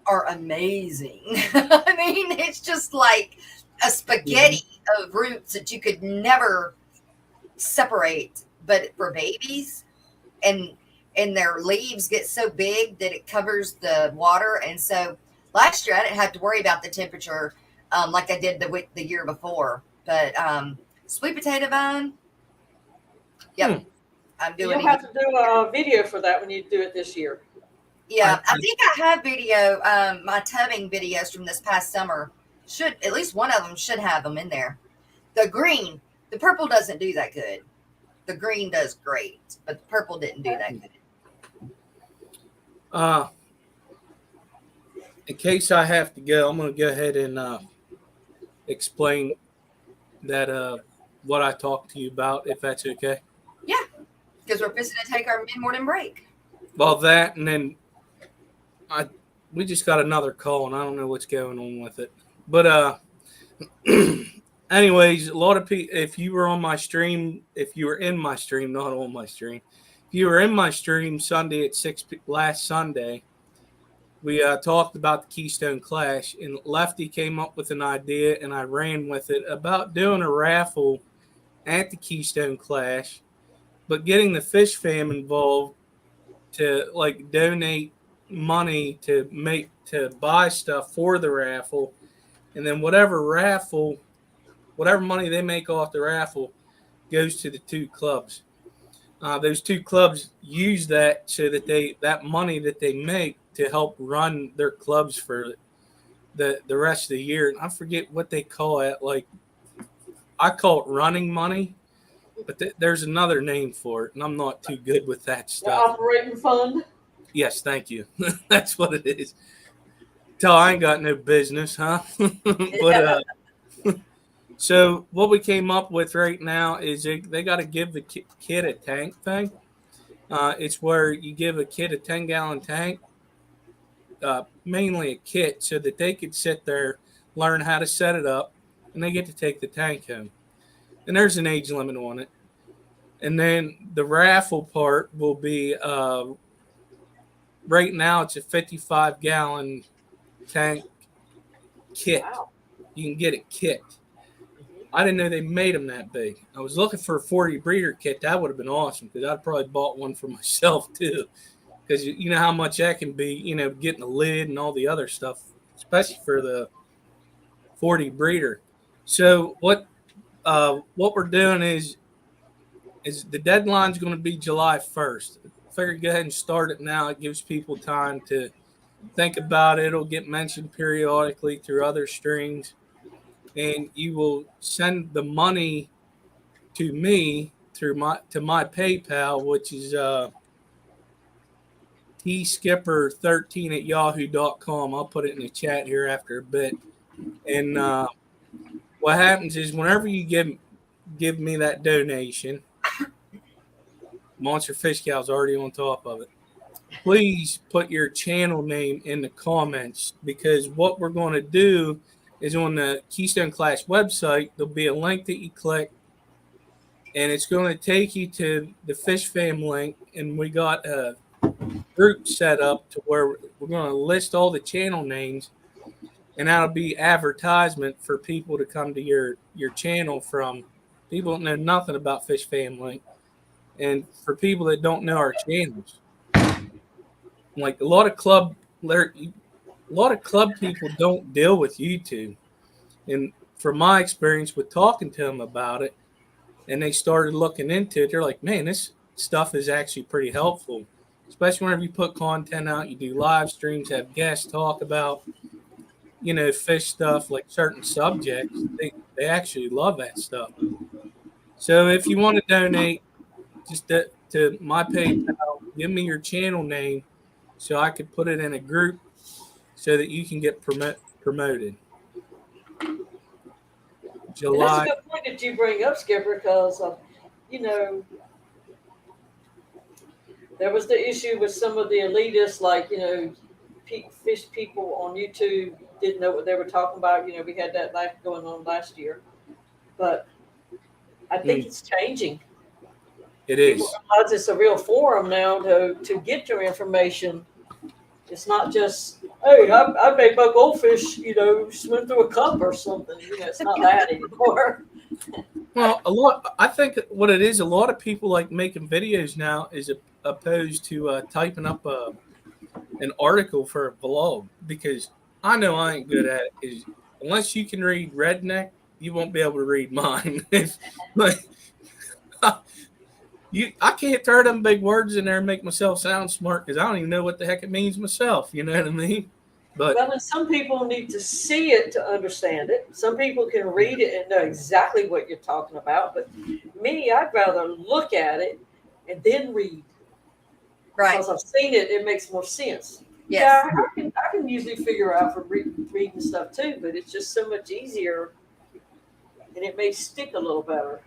are amazing. I mean, it's just like a spaghetti of roots that you could never separate. But for babies, and their leaves get so big that it covers the water, and so last year I didn't have to worry about the temperature like I did the year before. But sweet potato vine, yep. I'm doing. You'll have to do a video for that when you do it this year. Yeah, I think I have video. My tubbing videos from this past summer should, at least one of them should have them in there. The purple doesn't do that good. The green does great, but the purple didn't do that good. In case I have to go, I'm going to go ahead and explain that what I talked to you about, if that's okay. Yeah, because we're fixing to take our mid-morning break. Well, that, and then we just got another call, and I don't know what's going on with it. But anyways, a lot of people, if you were in my stream, not on my stream, if you were in my stream Sunday at 6 last Sunday, we talked about the Keystone Clash, and Lefty came up with an idea, and I ran with it about doing a raffle at the Keystone Clash but getting the fish fam involved to like donate money to buy stuff for the raffle, and then whatever money they make off the raffle goes to the two clubs. Those two clubs use that so that that money that they make to help run their clubs for the rest of the year. And I forget what they call it. Like, I call it running money, but there's another name for it, and I'm not too good with that The stuff. operating fund. Yes, thank you. That's what it is. Tell I ain't got no business, huh? But so what we came up with right now is they got to give the kid a tank thing. It's where you give a kid a 10-gallon tank, mainly a kit, so that they could sit there, learn how to set it up, and they get to take the tank home. And there's an age limit on it. And then the raffle part will be right now it's a 55-gallon tank kit. Wow. You can get it kit. I didn't know they made them that big. I was looking for a 40 breeder kit. That would have been awesome because I'd probably bought one for myself too. Because you know how much that can be, getting a lid and all the other stuff, especially for the 40 breeder. So what we're doing is the deadline's going to be July 1st. I figured go ahead and start it now. It gives people time to think about it. It'll get mentioned periodically through other streams. And you will send the money to me through my PayPal, which is tskipper13@yahoo.com. I'll put it in the chat here after a bit. And what happens is whenever you give me that donation, Monster Fish Cow's already on top of it. Please put your channel name in the comments, because what we're going to do is on the Keystone Clash website, there'll be a link that you click, and it's going to take you to the Fish Fam link, and we got a group set up to where we're going to list all the channel names, and that'll be advertisement for people to come to your channel from people that know nothing about Fish Fam link, and for people that don't know our channels. Like a lot of club people don't deal with YouTube. And from my experience with talking to them about it, and they started looking into it, they're like, man, this stuff is actually pretty helpful. Especially whenever you put content out, you do live streams, have guests talk about, fish stuff, like certain subjects. They actually love that stuff. So if you want to donate, just to my PayPal, give me your channel name so I could put it in a group so that you can get promoted. July. And that's a good point that you bring up, Skipper, because there was the issue with some of the elitists, like fish people on YouTube didn't know what they were talking about. We had that going on last year, but I think it's changing. It is. People realize it's a real forum now to get your information. It's not just, hey, I made my goldfish, swim through a cup or something. It's not that anymore. Well, I think what it is, a lot of people like making videos now is opposed to typing up an article for a blog, because I know I ain't good at it. Is unless you can read redneck, you won't be able to read mine. I can't throw them big words in there and make myself sound smart, because I don't even know what the heck it means myself. You know what I mean? But and some people need to see it to understand it. Some people can read it and know exactly what you're talking about. But me, I'd rather look at it and then read. Right. Because I've seen it, it makes more sense. Yes. Yeah, I can usually figure out from reading stuff too, but it's just so much easier, and it may stick a little better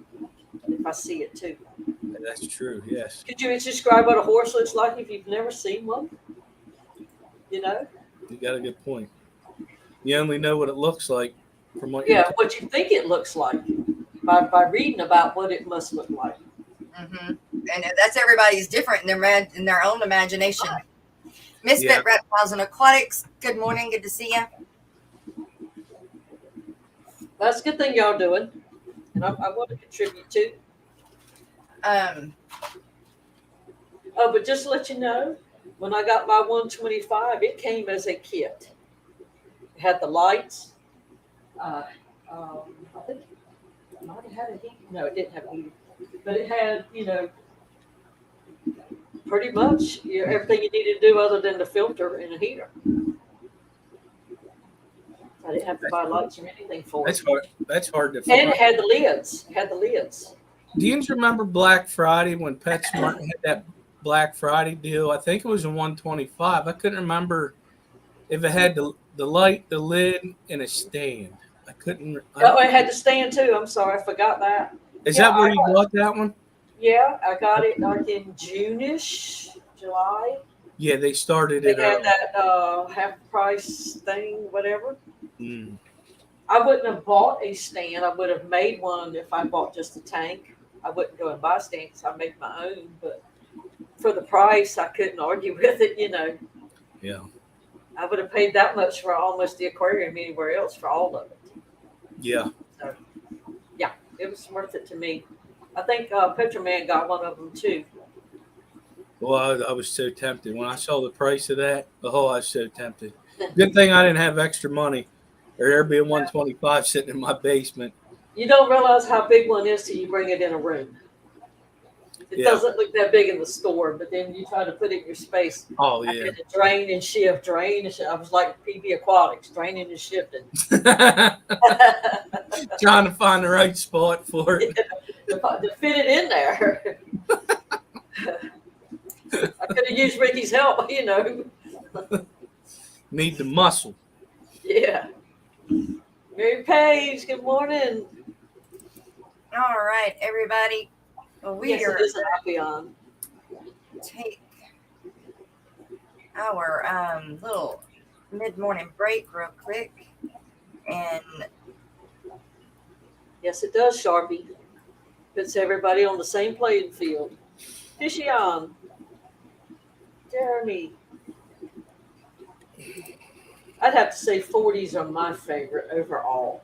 if I see it too. That's true, yes. Could you describe what a horse looks like if you've never seen one? You got a good point. You only know what it looks like from what what you think it looks like by reading about what it must look like. Mm-hmm. And that's everybody's different in their own imagination. Right. Misfit Reptiles and Aquatics, good morning, good to see you. That's a good thing y'all doing, and I want to contribute too. Oh, but just to let you know, when I got my 125, it came as a kit. It had the lights. I think it might have had a heat. No, it didn't have a heater. But it had, pretty much everything you needed to do other than the filter and a heater. I didn't have to buy lights or anything for it. That's hard to find. And it had the lids. Do you remember Black Friday when PetSmart had that Black Friday deal? I think it was a 125. I couldn't remember if it had the light, the lid, and a stand. I couldn't. Oh, it had the stand too. I'm sorry, I forgot that. Is that where you bought that one? Yeah, I got it like in June-ish, July. Yeah, they started They it. had that half price thing, whatever. Mm. I wouldn't have bought a stand. I would have made one if I bought just a tank. I wouldn't go and buy a stand because I make my own. But for the price, I couldn't argue with it, Yeah. I would have paid that much for almost the aquarium anywhere else for all of it. Yeah. So, yeah, it was worth it to me. I think Petroman got one of them too. Well, I was so tempted. When I saw the price of that, I was so tempted. Good thing I didn't have extra money, or there'd be a 125 sitting in my basement. You don't realize how big one is till you bring it in a room. It doesn't look that big in the store, but then you try to put it in your space. Oh, I yeah. had to drain and shift. I was like PB Aquatics, draining and shifting. Trying to find the right spot for it. To fit it in there. I could have used Ricky's help, Need the muscle. Yeah. Mary Page, good morning. All right, everybody. Well, we Yes, are it is an Apion. take our little mid-morning break real quick, and Yes, it does, Sharpie. Puts everybody on the same playing field. Fishy on. Jeremy. I'd have to say 40s are my favorite overall.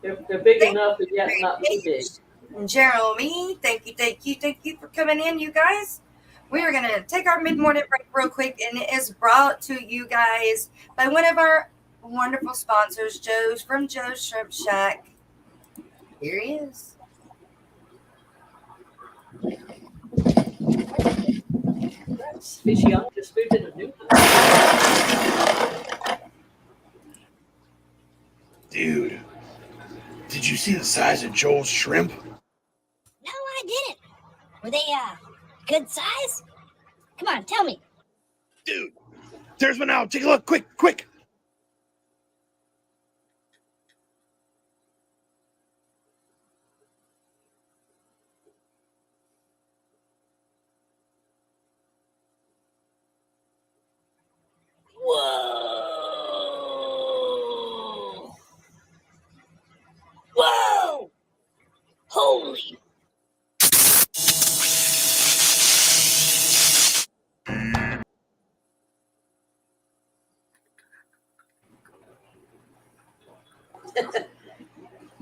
They're big enough, but yet not too big. And Jeremy, thank you for coming in, you guys. We are gonna take our mid-morning break real quick, and it is brought to you guys by one of our wonderful sponsors, Joe's from Joe's Shrimp Shack. Here he is. That's Fishy on. Just moved in a new Dude, did you see the size of Joel's shrimp? No, I didn't. Were they good size? Come on, tell me. Dude, there's one out. Take a look. Quick. Whoa! Whoa! Holy!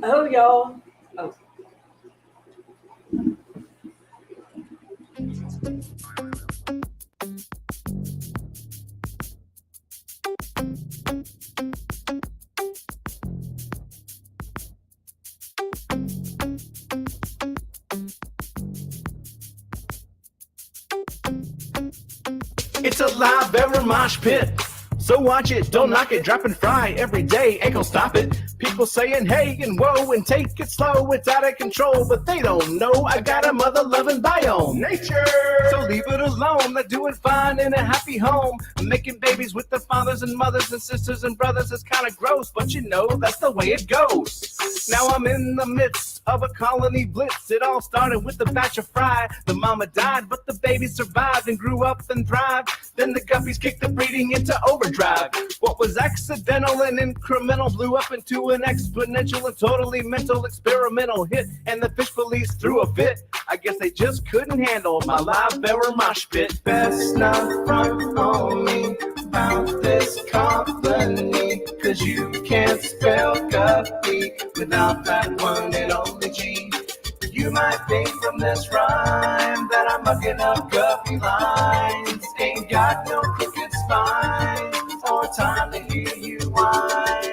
Oh, y'all. Oh. It's a live ever mosh pit. So watch it, don't knock it, drop and fry every day, ain't gonna stop it. People saying hey and whoa and take it slow, it's out of control, but they don't know I got a mother-loving biome. Nature! So leave it alone, they're doing fine in a happy home. Making babies with their fathers and mothers and sisters and brothers is kind of gross, but you know that's the way it goes. Now I'm in the midst of a colony blitz. It all started with a batch of fry. The mama died, but the baby survived and grew up and thrived. Then the guppies kicked the breeding into overdrive. What was accidental and incremental blew up into an exponential and totally mental experimental hit. And the fish police threw a fit. I guess they just couldn't handle my live bearer mosh pit. Best not front on me about this company, 'cause you can't spell guppy without that one and only mucking up guppy lines. Ain't got no crooked spines or time to hear you whine.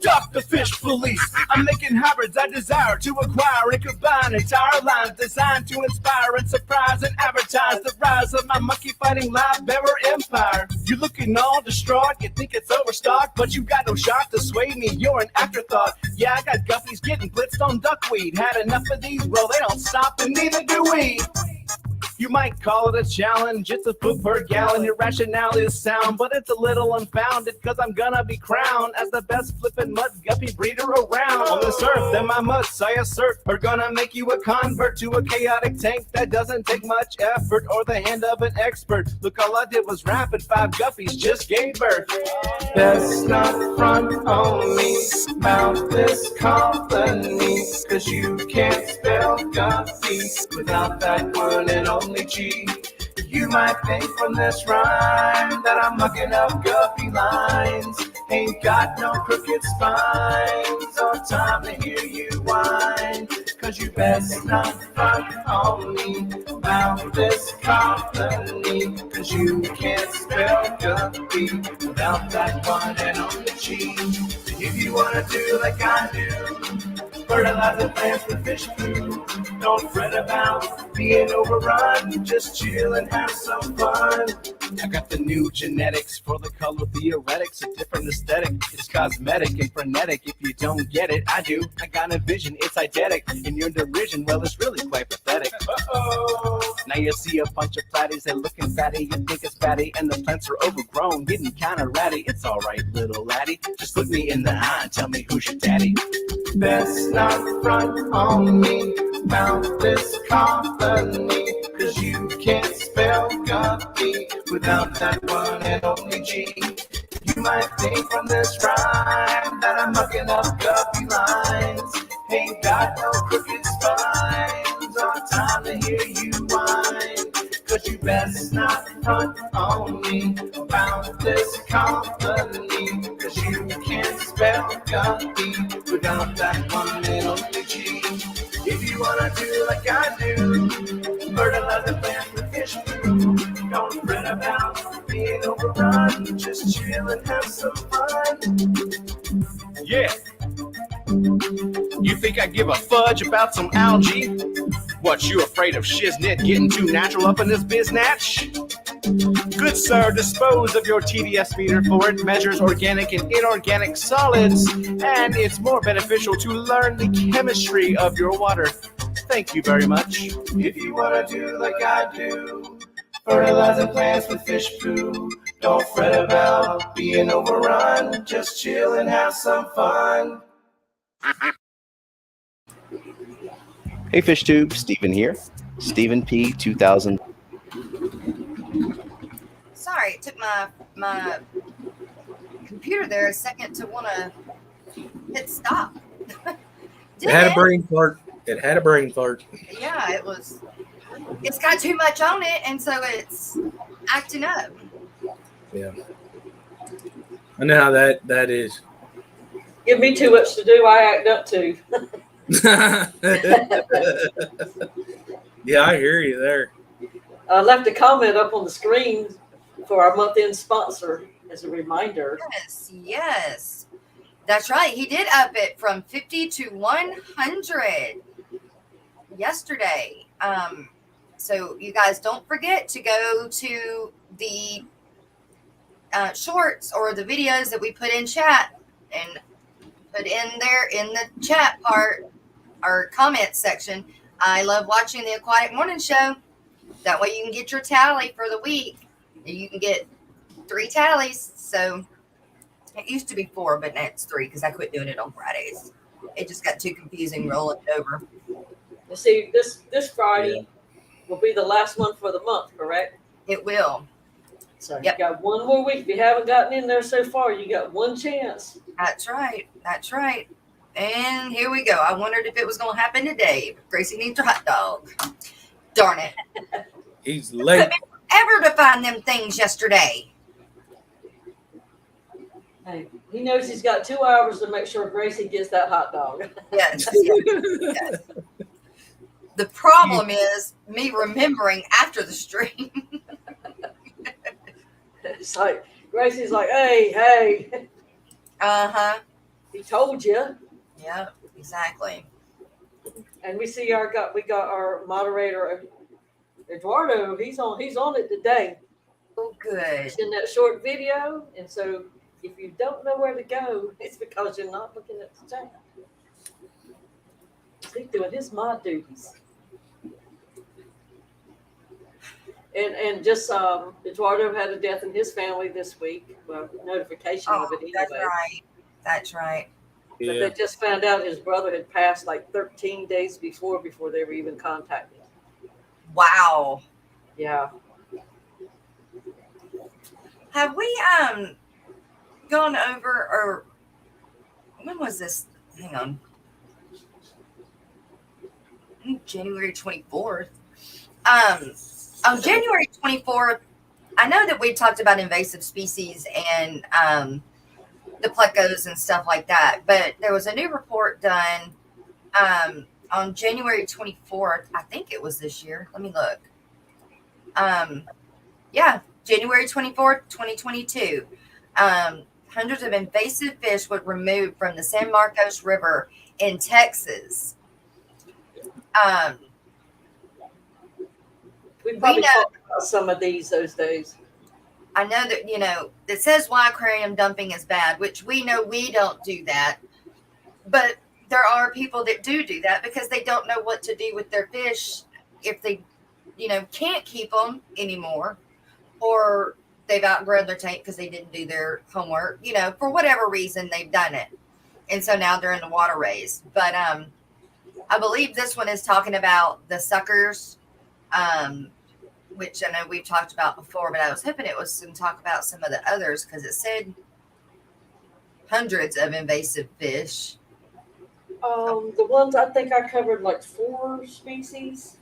Stop the fish police. I'm making hybrids I desire to acquire and combine entire lines designed to inspire and surprise and advertise the rise of my monkey fighting live bearer empire. You're looking all distraught, you think it's overstocked, but you got no shot to sway me, you're an afterthought. Yeah, I got guppies getting blitzed on duckweed. Had enough of these, well, they don't stop, and neither do we. You might call it a challenge, it's a foot per gallon. Your rationale is sound, but it's a little unfounded, cause I'm gonna be crowned as the best flippin' mud guppy breeder around. On this earth, then my mutts, I assert, are gonna make you a convert to a chaotic tank that doesn't take much effort or the hand of an expert. Look, all I did was rap and 5 guppies just gave birth. Best not front on me about this company, cause you can't spell guppy without that one and only G. You might think from this rhyme that I'm mucking up guppy lines. Ain't got no crooked spines or time to hear you whine, cause you best not front on me about this company, cause you can't spell guppy without that one and only G. If you wanna do like I do, fertilize the plants with fish food, don't fret about being overrun, just chill and have some fun. I got the new genetics for the color theoretics, a different aesthetic. It's cosmetic and frenetic. If you don't get it, I do. I got a vision, it's eidetic. In your derision, well, it's really quite pathetic. Uh-oh. Now you see a bunch of platties, they're looking fatty. You think it's fatty, and the plants are overgrown, getting kinda ratty. It's alright, little laddie. Just look me in the eye and tell me who's your daddy. Best not front on me about this company, cause you can't spell guppy without that one and only G. You might think from this rhyme that I'm mucking up guppy lines. Ain't got no crooked spines or time to hear you whine, cause you best not front on me about this company, cause you can't spell guppy without that one and only G. If you wanna do like I do, fertilize the plants with fish food, don't fret about being overrun, just chill and have some fun. Yeah. You think I give a fudge about some algae? What, you afraid of shiznit getting too natural up in this biznatch? Good sir, dispose of your TDS meter, for it measures organic and inorganic solids, and it's more beneficial to learn the chemistry of your water. Thank you very much. If you want to do like I do, fertilizing plants with fish poo, don't fret about being overrun, just chill and have some fun. Hey FishTube, Steven here. Steven P 2000. Sorry, it took my computer there a second to want to hit stop. It had a brain fart. It had a brain fart. Yeah, it was. It's got too much on it, and so it's acting up. Yeah. I know how that is. Give me too much to do, I act up too. Yeah, I hear you there. I left a comment up on the screen for our month-end sponsor as a reminder. Yes. That's right. He did up it from 50 to 100 yesterday. So you guys don't forget to go to the shorts or the videos that we put in chat and put in there in the chat part or comment section. I love watching the Aquatic Morning Show. That way you can get your tally for the week. You can get 3 tallies. So it used to be 4, but now it's 3 because I quit doing it on Fridays. It just got too confusing rolling it over. You see, this Friday will be the last one for the month, correct? It will. So Yep. you got one more week. If you haven't gotten in there so far, you got one chance. That's right. That's right. And here we go. I wondered if it was going to happen today. Gracie needs her hot dog. Darn it. He's late. Ever to find them things yesterday. Hey, he knows he's got 2 hours to make sure Gracie gets that hot dog. Yes. Yes. The problem is me remembering after the stream. It's like Gracie's like, hey, Uh-huh. he told you. Yeah, exactly. And we got our moderator Eduardo. He's on it today. Oh, good. In that short video, and so if you don't know where to go, it's because you're not looking at the chat. He's doing his mod duties. And just Eduardo had a death in his family this week. Well, notification of it anyway. That's right. That's right. But Yeah. they just found out his brother had passed like 13 days before they were even contacted. Wow. Yeah. Have we gone over, or when was this? Hang on. January 24th. On January 24th, I know that we talked about invasive species and the plecos and stuff like that, but there was a new report done on January 24th. I think it was this year. Let me look. Yeah, January 24th, 2022. Hundreds of invasive fish were removed from the San Marcos River in Texas. We probably know- talked about some of those days. I know that, it says why aquarium dumping is bad, which we know we don't do that. But there are people that do that because they don't know what to do with their fish if they, can't keep them anymore, or they've outgrown their tank because they didn't do their homework, for whatever reason they've done it. And so now they're in the waterways. But I believe this one is talking about the suckers, which I know we've talked about before, but I was hoping it was going to talk about some of the others because it said hundreds of invasive fish. The ones I think I covered like 4 species.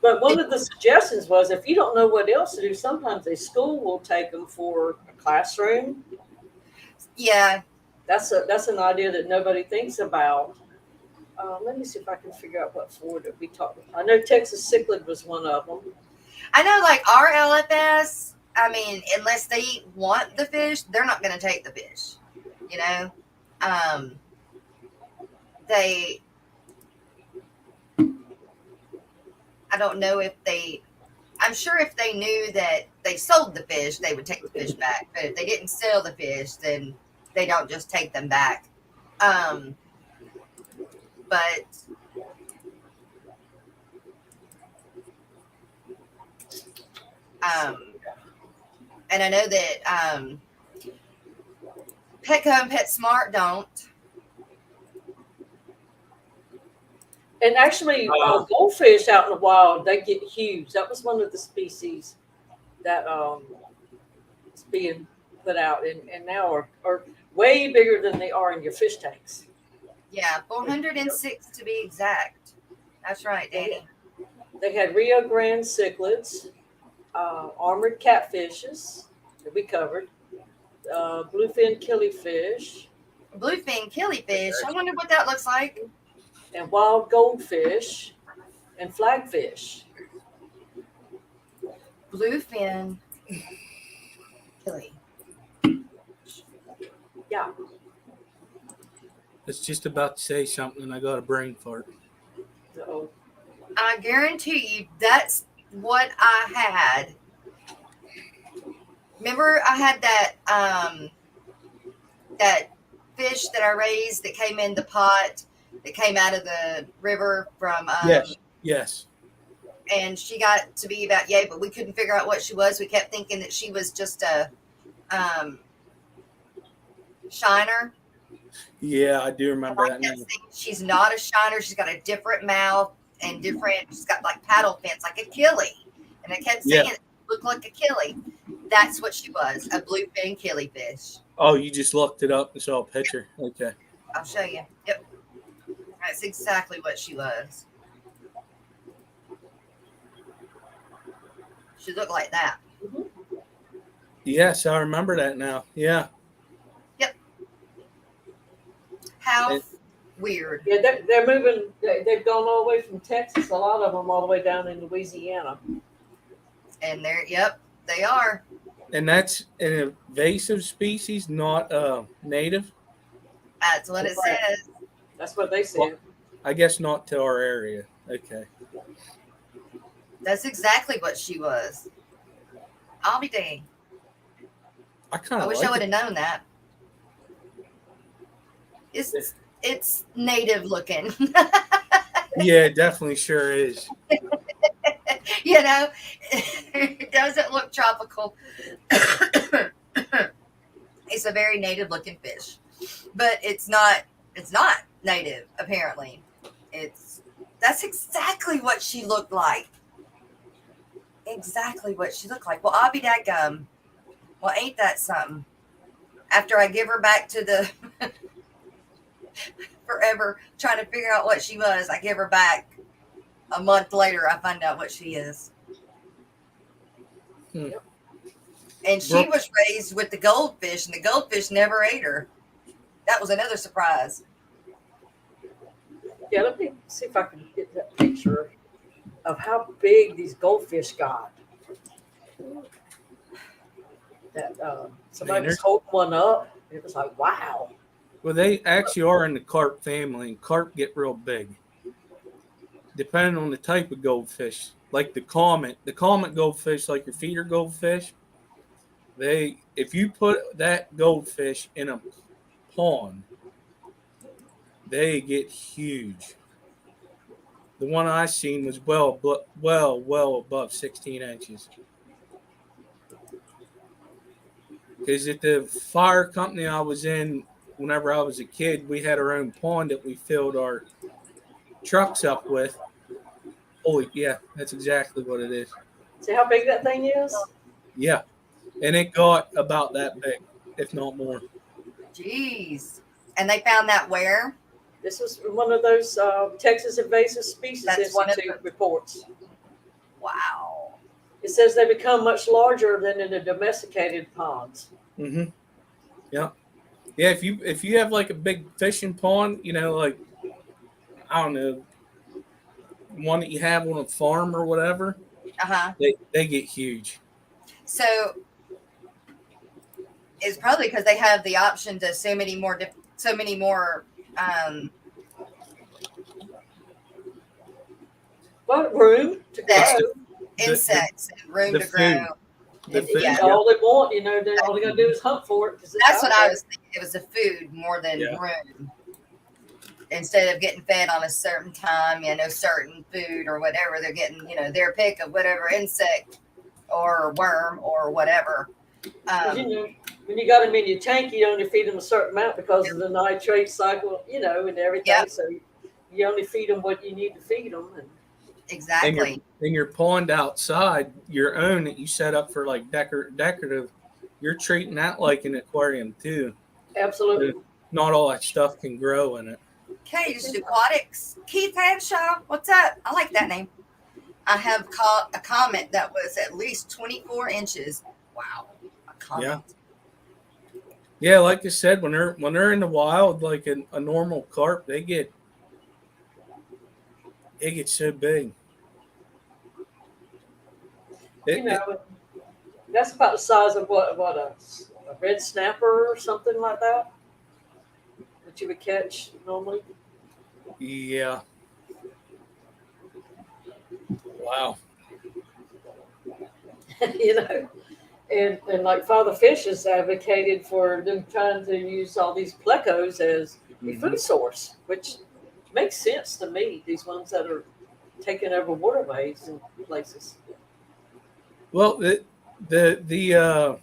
But one of the suggestions was if you don't know what else to do, sometimes a school will take them for a classroom. Yeah. That's an idea that nobody thinks about. Let me see if I can figure out what 4 that we talked about. I know Texas cichlid was one of them. I know, like our LFS, unless they want the fish, they're not going to take the fish. I don't know I'm sure if they knew that they sold the fish, they would take the fish back. But if they didn't sell the fish, then they don't just take them back. But and I know that Petco and PetSmart don't. And actually, goldfish out in the wild, they get huge. That was one of the species that is being put out and now are way bigger than they are in your fish tanks. Yeah, 406 to be exact. That's right, Danny. They had Rio Grande cichlids, armored catfishes that we covered, bluefin killifish, Bluefin killifish. I wonder what that looks like. and wild goldfish, and flagfish. Bluefin killy. Yeah. It's just about to say something. I got a brain fart. So, I guarantee you that's what I had. Remember I had that fish that I raised that came in the pot that came out of the river from Yes. and she got to be about yay, but we couldn't figure out what she was. We kept thinking that she was just a shiner. Yeah, I do remember Like that that now. thing. She's not a shiner. She's got a different mouth and she's got like paddle fins, like a killie. And I kept saying it looked like a killie. That's what she was, a bluefin killifish. Oh, you just looked it up and saw a picture. Okay. I'll show you. Yep. That's exactly what she was. She looked like that. Yes, I remember that now. Yeah. How It- weird. Yeah, they're moving. They've gone all the way from Texas. A lot of them all the way down in Louisiana. And yep, they are. And that's an invasive species, not native. That's what it Right. says. That's what they said. Well, I guess not to our area. Okay. That's exactly what she was. I'll be dang. I kind I of wish like I would it. have known that. It's native looking. Yeah, it definitely sure is. You know, it doesn't look tropical. It's a very native looking fish, but it's not native apparently. That's exactly what she looked like. Exactly what she looked like. Well, I'll be that gum. Well, ain't that something? After I give her back to the forever trying to figure out what she was, I give her back. A month later, I find out what she is. Hmm. And she was raised with the goldfish, and the goldfish never ate her. That was another surprise. Yeah, let me see if I can get that picture of how big these goldfish got. That somebody was holding one up. It was like, wow. Well, they actually are in the carp family, and carp get real big. Depending on the type of goldfish, like the comet goldfish, like your feeder goldfish, if you put that goldfish in a pond, they get huge. The one I seen was well above 16 inches. Because at the fire company I was in, whenever I was a kid, we had our own pond that we filled our trucks up with. Holy, yeah, that's exactly what it is. See how big that thing is? Yeah, and it got about that big, if not more. Jeez. And they found that where? This was one of those Texas Invasive Species That's one of Institute reports. Wow. It says they become much larger than in the domesticated ponds. Mm-hmm. Yeah, yeah. If you have like a big fishing pond, like I don't know, one that you have on a farm or whatever, Uh-huh. they get huge. So it's probably because they have the option to so many more What room to grow? insects and room the to grow. food. The food. Yeah. All they want, all they gotta do is hunt for it. That's what I was thinking. It was the food more than room. Instead of getting fed on a certain time, certain food or whatever, they're getting, their pick of whatever insect or worm or whatever. When you got them in your tank, you only feed them a certain amount because of the nitrate cycle, and everything. Yep. So you only feed them what you need to feed them. Exactly. And your pond outside, your own that you set up for like decorative, you're treating that like an aquarium too. Absolutely. Not all that stuff can grow in it. Okay, this is Aquatics. Keith Hanshaw, what's up? I like that name. I have caught a comet that was at least 24 inches. Wow. A comet. Yeah, like I said, when they're in the wild, like a normal carp, they get so big. That's about the size of what a red snapper or something like that you would catch normally. Yeah. Wow. And like Father Fish has advocated for them trying to use all these plecos as a food source, which makes sense to me. These ones that are taking over waterways and places. Well, the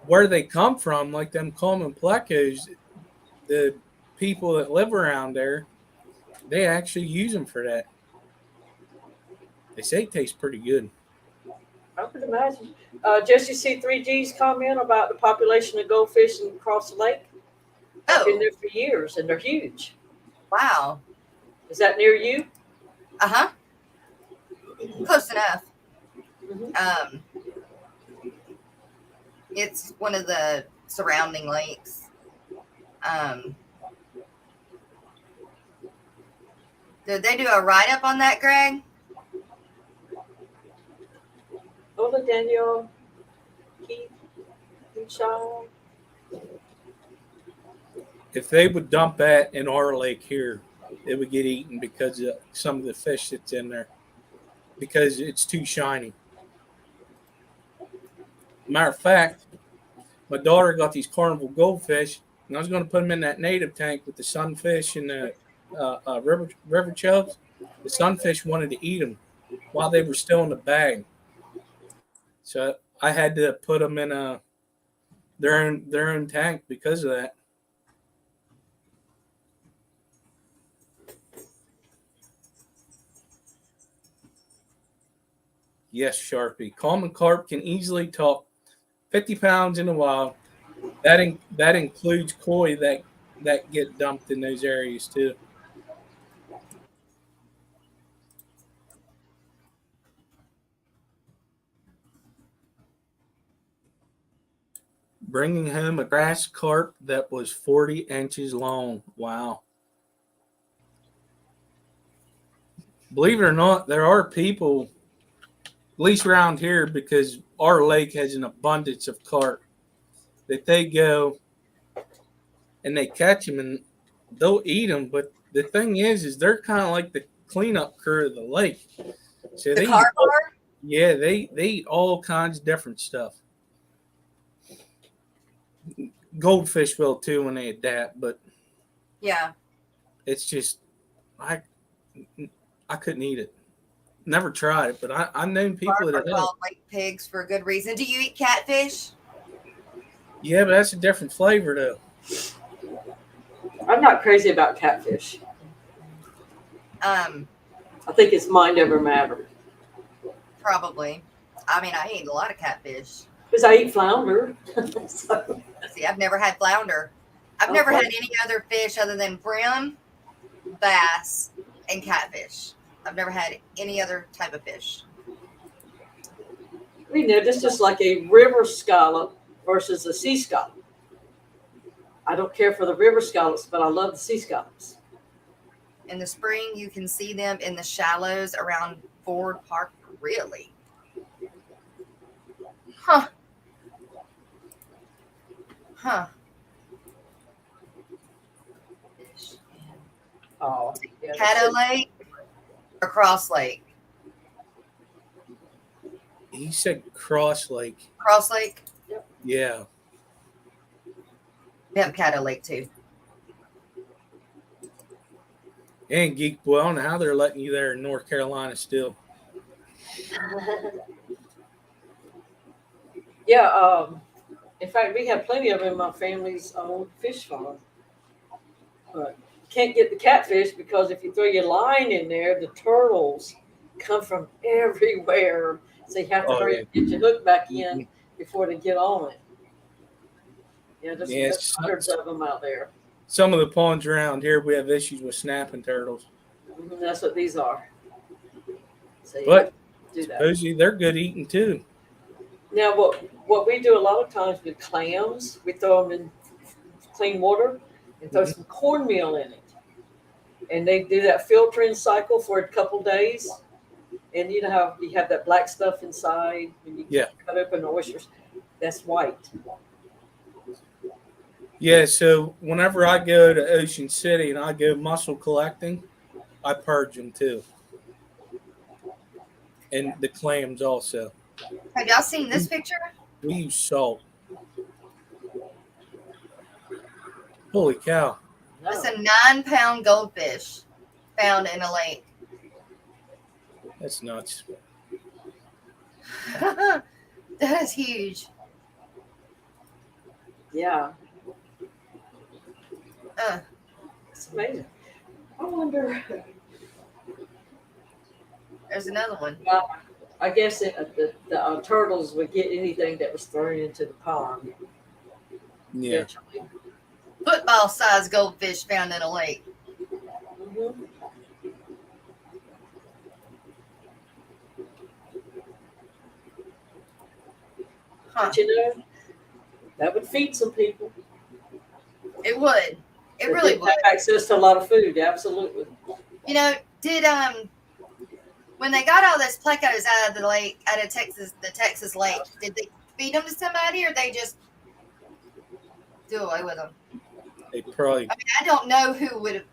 where they come from, like them common plecos, the people that live around there, they actually use them for that. They say it tastes pretty good. I could imagine. Jesse C3G's comment about the population of goldfish across the lake. I've been there for years, and they're huge. Wow. Is that near you? Uh-huh. Close enough. Mm-hmm. It's one of the surrounding lakes. Did they do a write up on that, Greg? Hola, Daniel. Keith. Sean. If they would dump that in our lake here, it would get eaten because of some of the fish that's in there, because it's too shiny. Matter of fact, my daughter got these carnival goldfish, and I was going to put them in that native tank with the sunfish and the river chubs. The sunfish wanted to eat them while they were still in the bag, so I had to put them in their own tank because of that. Yes, Sharpie. Common carp can easily top 50 pounds in the wild. That includes koi that get dumped in those areas too. Bringing home a grass carp that was 40 inches long. Wow. Believe it or not, there are people, at least around here, because our lake has an abundance of carp, that they go and they catch them and they'll eat them. But the thing is they're kind of like the cleanup crew of the lake. So The carp are? Yeah, they eat all kinds of different stuff. Goldfish will too when they adapt, but Yeah. it's just I couldn't eat it. Never tried it, but I've known people Carp that are have. called like pigs for a good reason. Do you eat catfish? Yeah, but that's a different flavor though. I'm not crazy about catfish. I think it's mind over matter. Probably. I mean, I eat a lot of catfish. Because I eat flounder. So, See, I've never had flounder. I've never had any other fish other than brim, bass, and catfish. I've never had any other type of fish. you know, this is like a river scallop versus a sea scallop. I don't care for the river scallops, but I love the sea scallops. In the spring, you can see them in the shallows around Ford Park. Really? Huh. Huh. Oh, yeah, Caddo Lake or Cross Lake? He said Cross Lake. Cross Lake? Yeah. We have Caddo Lake too. And Geek Boy, I don't know how they're letting you there in North Carolina still. Yeah, in fact, we have plenty of them in my family's own fish farm. But can't get the catfish because if you throw your line in there, the turtles come from everywhere. So you have to hurry and get your hook back in before they get on it. Yeah, there's hundreds of them out there. Some of the ponds around here, we have issues with snapping turtles. Mm-hmm, that's what these are. So But do that. supposedly they're good eating too. Now, what we do a lot of times with clams, we throw them in clean water and throw some cornmeal in it. And they do that filtering cycle for a couple days. And you know how you have that black stuff inside when you cut open oysters? That's white. Yeah, so whenever I go to Ocean City and I go mussel collecting, I purge them too. And the clams also. Have y'all seen this picture? We use salt. Holy cow. No. It's a 9-pound goldfish found in a lake. That's nuts. That is huge. Yeah. It's amazing. I wonder. There's another one. I guess the turtles would get anything that was thrown into the pond. Yeah. Football-sized goldfish found in a lake. Mm-hmm. Huh. But you know, that would feed some people. It would. It They really didn't would. have access to a lot of food. Absolutely. You know, Did when they got all those plecos out of the lake, out of Texas, the Texas lake, did they feed them to somebody, or they just do away with them? They probably. I mean, I don't know who would.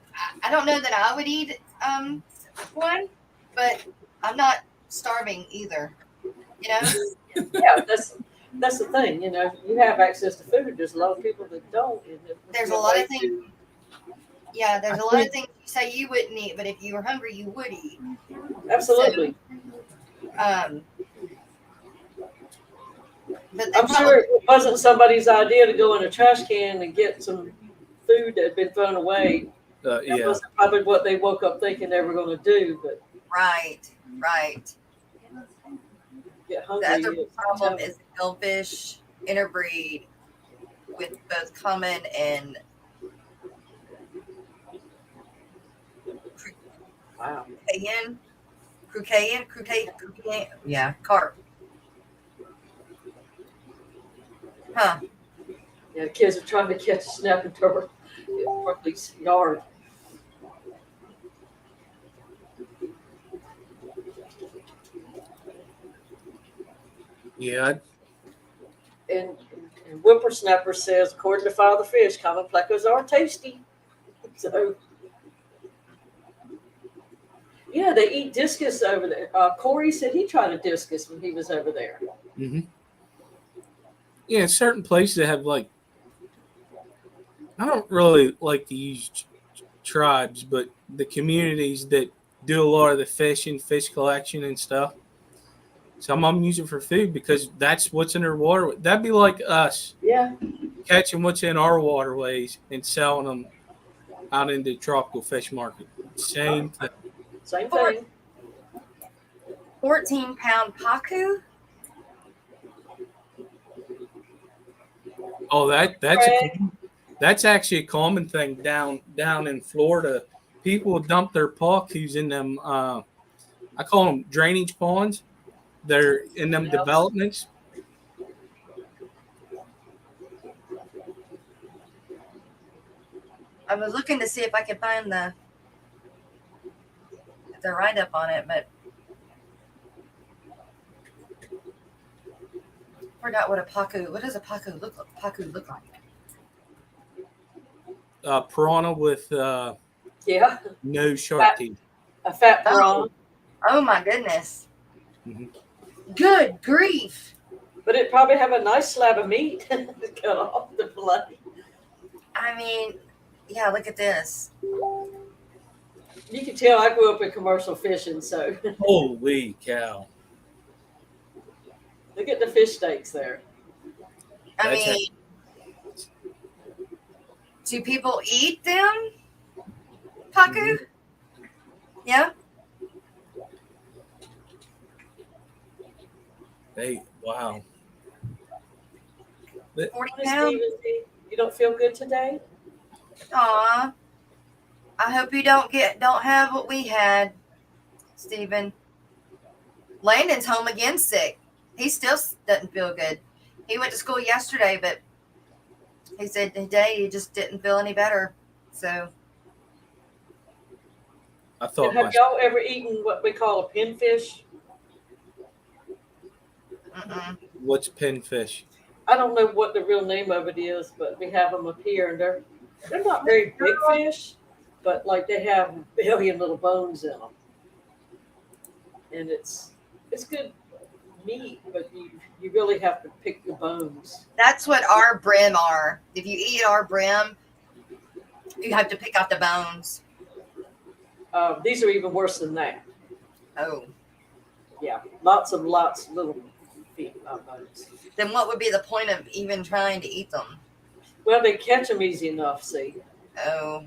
I don't know that I would eat one, but I'm not starving either. You know. Yeah, that's the thing. You know, you have access to food. There's a lot of people that don't. There's a lot of things. Yeah, there's a lot of things you say you wouldn't eat, but if you were hungry, you would eat. Absolutely. So, but I'm sure it wasn't somebody's idea to go in a trash can and get some food that had been thrown away. That Yeah. wasn't probably what they woke up thinking they were going to do. But right. get The hungry. other problem is goldfish interbreed with both common and Wow. Crucayan, yeah, carp. Huh. Yeah, the kids are trying to catch a snapping turtle in Berkeley's yard. Yeah. And Whippersnapper says, according to Father Fish, common plecos are tasty. So, yeah, they eat discus over there. Corey said he tried a discus when he was over there. Mm-hmm. Yeah, certain places that have like. I don't really like to use tribes, but the communities that do a lot of the fishing, fish collection and stuff. Some of them use it for food because that's what's in their water. That'd be like us Yeah. catching what's in our waterways and selling them out into the tropical fish market. Same thing. Same thing. 14-pound pacu. Oh, that's actually a common thing down in Florida. People dump their pacus in them. I call them drainage ponds. They're in them developments. I was looking to see if I could find the write up on it, but forgot what a pacu. What does a pacu look like? Piranha with Yeah. no sharp teeth. A fat piranha. Oh my goodness. Mhm. Good grief. But it probably have a nice slab of meat cut off the fillet. I mean, yeah, look at this. You can tell I grew up in commercial fishing, so Holy cow! look at the fish steaks there. I That's mean, do people eat them? Pacu? Yeah. Hey, wow. 40 Honey, pounds. Steven, you don't feel good today? Aw. I hope you don't have what we had, Stephen. Landon's home again sick. He still doesn't feel good. He went to school yesterday, but he said today he just didn't feel any better. So I thought Have y'all ever eaten what we call a pinfish? what's pinfish? I don't know what the real name of it is, but we have them up here, and they're not very big fish, but like they have a billion little bones in them, and it's good meat, but you really have to pick the bones. that's what our brim are. If you eat our brim, you have to pick out the bones. These are even worse than that. Oh. Yeah, lots of little bones. Then what would be the point of even trying to eat them? Well, they catch them easy enough, see. Oh.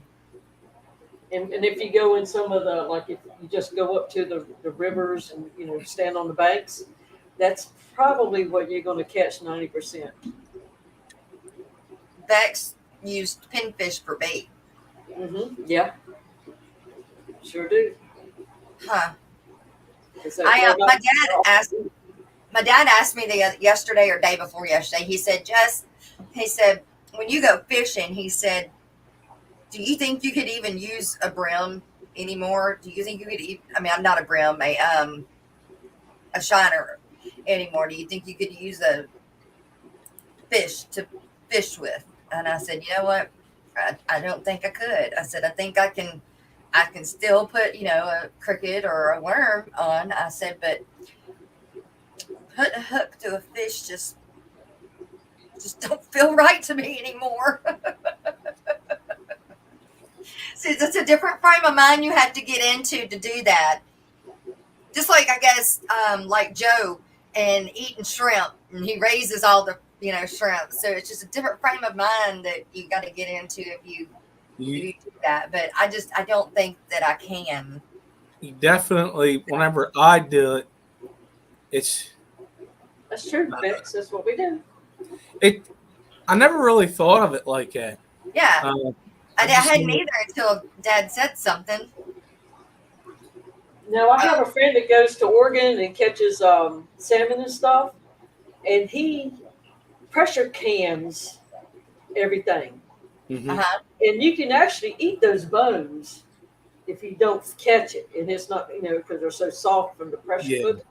And if you go in some of the, like if you just go up to the rivers and, stand on the banks, that's probably what you're going to catch 90%. Bex used pinfish for bait. Mm-hmm. Yeah. Sure do. Huh. My My dad asked me yesterday or day before yesterday. He said, when you go fishing, he said, do you think you could even use a brim anymore? Do you think you could eat? I mean, I'm not a brim, a shiner anymore. Do you think you could use a fish to fish with? And I said, you know what? I don't think I could. I said, I think I can still put, a cricket or a worm on. I said, but put a hook to a fish just don't feel right to me anymore. See, it's a different frame of mind you have to get into to do that. Just like, I guess, like Joe and eating shrimp, and he raises all the, shrimp. So it's just a different frame of mind that you got to get into if you do that. But I don't think that I can. You definitely, whenever I do it, That's true, Bex. That's what we do. I never really thought of it like that. Yeah. I hadn't either until Dad said something. Now, I have a friend that goes to Oregon and catches salmon and stuff, and he pressure cans everything. Mm-hmm. Uh-huh. And you can actually eat those bones if you don't catch it. And it's not, because they're so soft from the pressure cooking.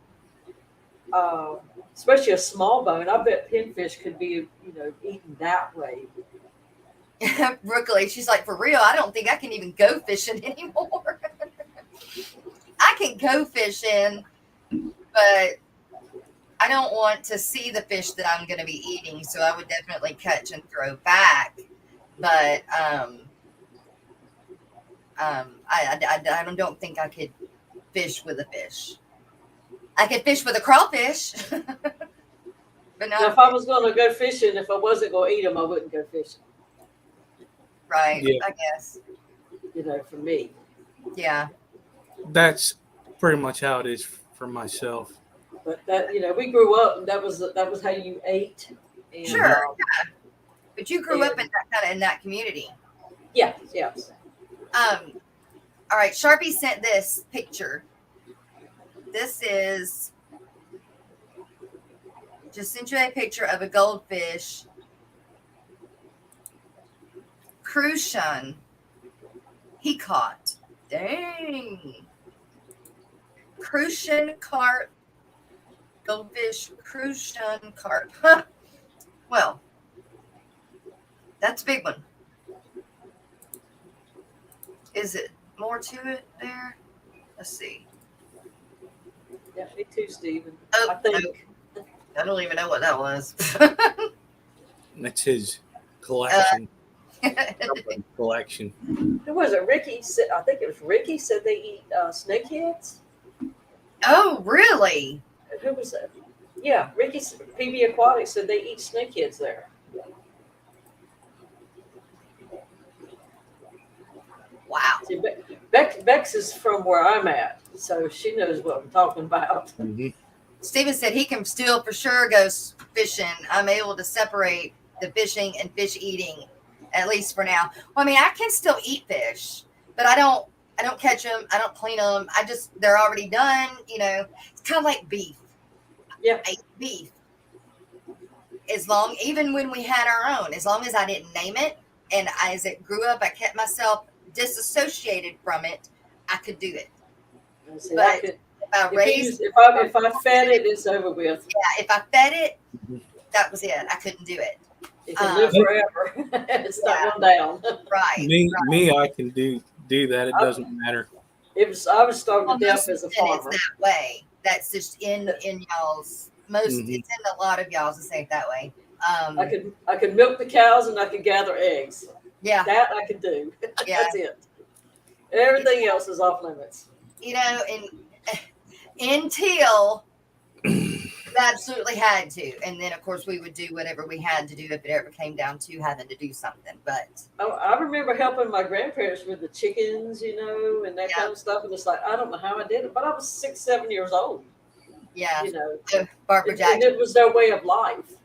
Especially a small bone. I bet pinfish could be, eaten that way. Brooklyn, she's like, for real, I don't think I can even go fishing anymore. I can go fishing, but I don't want to see the fish that I'm going to be eating, so I would definitely catch and throw back. But I don't think I could fish with a fish. I could fish with a crawfish. But now, if I was going to go fishing, if I wasn't going to eat them, I wouldn't go fishing. Right, yeah. I guess. For me. Yeah. That's pretty much how it is for myself. But that, we grew up, and that was how you ate. And, Sure, yeah. But you grew up in that community. Yeah, yes. All right, Sharpie sent this picture. This is just sent you a picture of a goldfish crucian he caught. Dang. Crucian carp. Goldfish crucian carp. Huh. Well, that's a big one. Is it more to it there? Let's see. Yeah, me too, Stephen. Oh, I think. I don't even know what that was. That's his collection. Collection. Who was it? Ricky said. I think it was Ricky said they eat snakeheads. Oh, really? Who was that? Yeah, Ricky PB Aquatic said they eat snakeheads there. Wow. See, Bex is from where I'm at, so she knows what I'm talking about. Mm-hmm. Steven said he can still for sure go fishing. I'm able to separate the fishing and fish eating, at least for now. Well, I mean, I can still eat fish, but I don't catch them. I don't clean them. They're already done. It's kind of like beef. Yeah. I eat beef. Even when we had our own, as long as I didn't name it, and as it grew up, I kept myself disassociated from it, I could do it. See, But if I fed it, it's over with. Yeah, if I fed it, that was it. I couldn't do it. It can live forever. It's not going down. Right. Me, I can do that. It doesn't matter. I was starving to death as a It's farmer. that way. That's just in y'all's most. Mhm. It's in a lot of y'all's to say it that way. I could milk the cows and I could gather eggs. Yeah. That I could do. Yeah. That's it. Everything else is off limits. Until we absolutely had to, and then of course we would do whatever we had to do if it ever came down to having to do something. But I remember helping my grandparents with the chickens, and that kind of stuff. And it's like, I don't know how I did it, but I was 6, 7 years old. yeah, So Barbara and Jackson. it was their way of life.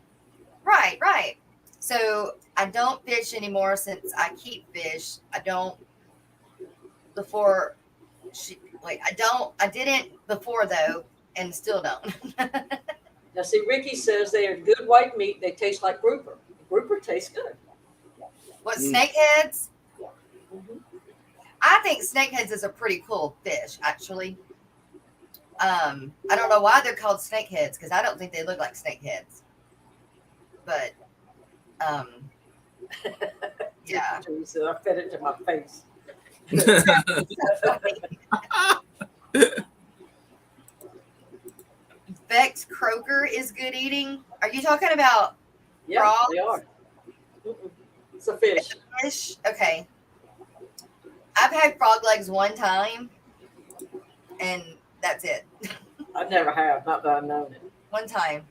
Right. So I don't fish anymore since I keep fish. I don't before I didn't before though, and still don't. Now, see, Ricky says they are good white meat. They taste like grouper. Grouper tastes good. What, snakeheads? Mhm. I think snakeheads is a pretty cool fish, actually. I don't know why they're called snakeheads because I don't think they look like snakeheads. But yeah. So I fed it to my face. Beck's croaker is good eating. Are you talking about Yeah, frogs? they are. It's a fish. Fish? Okay. I've had frog legs one time, and that's it. I never have, not that I've known it. One time.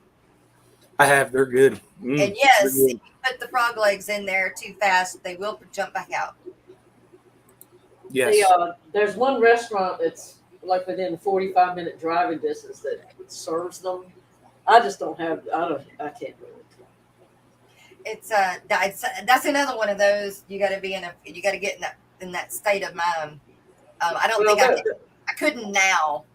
I have. They're good. And they're yes, good. if you put the frog legs in there too fast, they will jump back out. Yes. There's one restaurant that's like within 45-minute driving distance that serves them. I just don't have. I can't do it. It's that's another one of those you got to get in that state of mind. I don't think I couldn't now,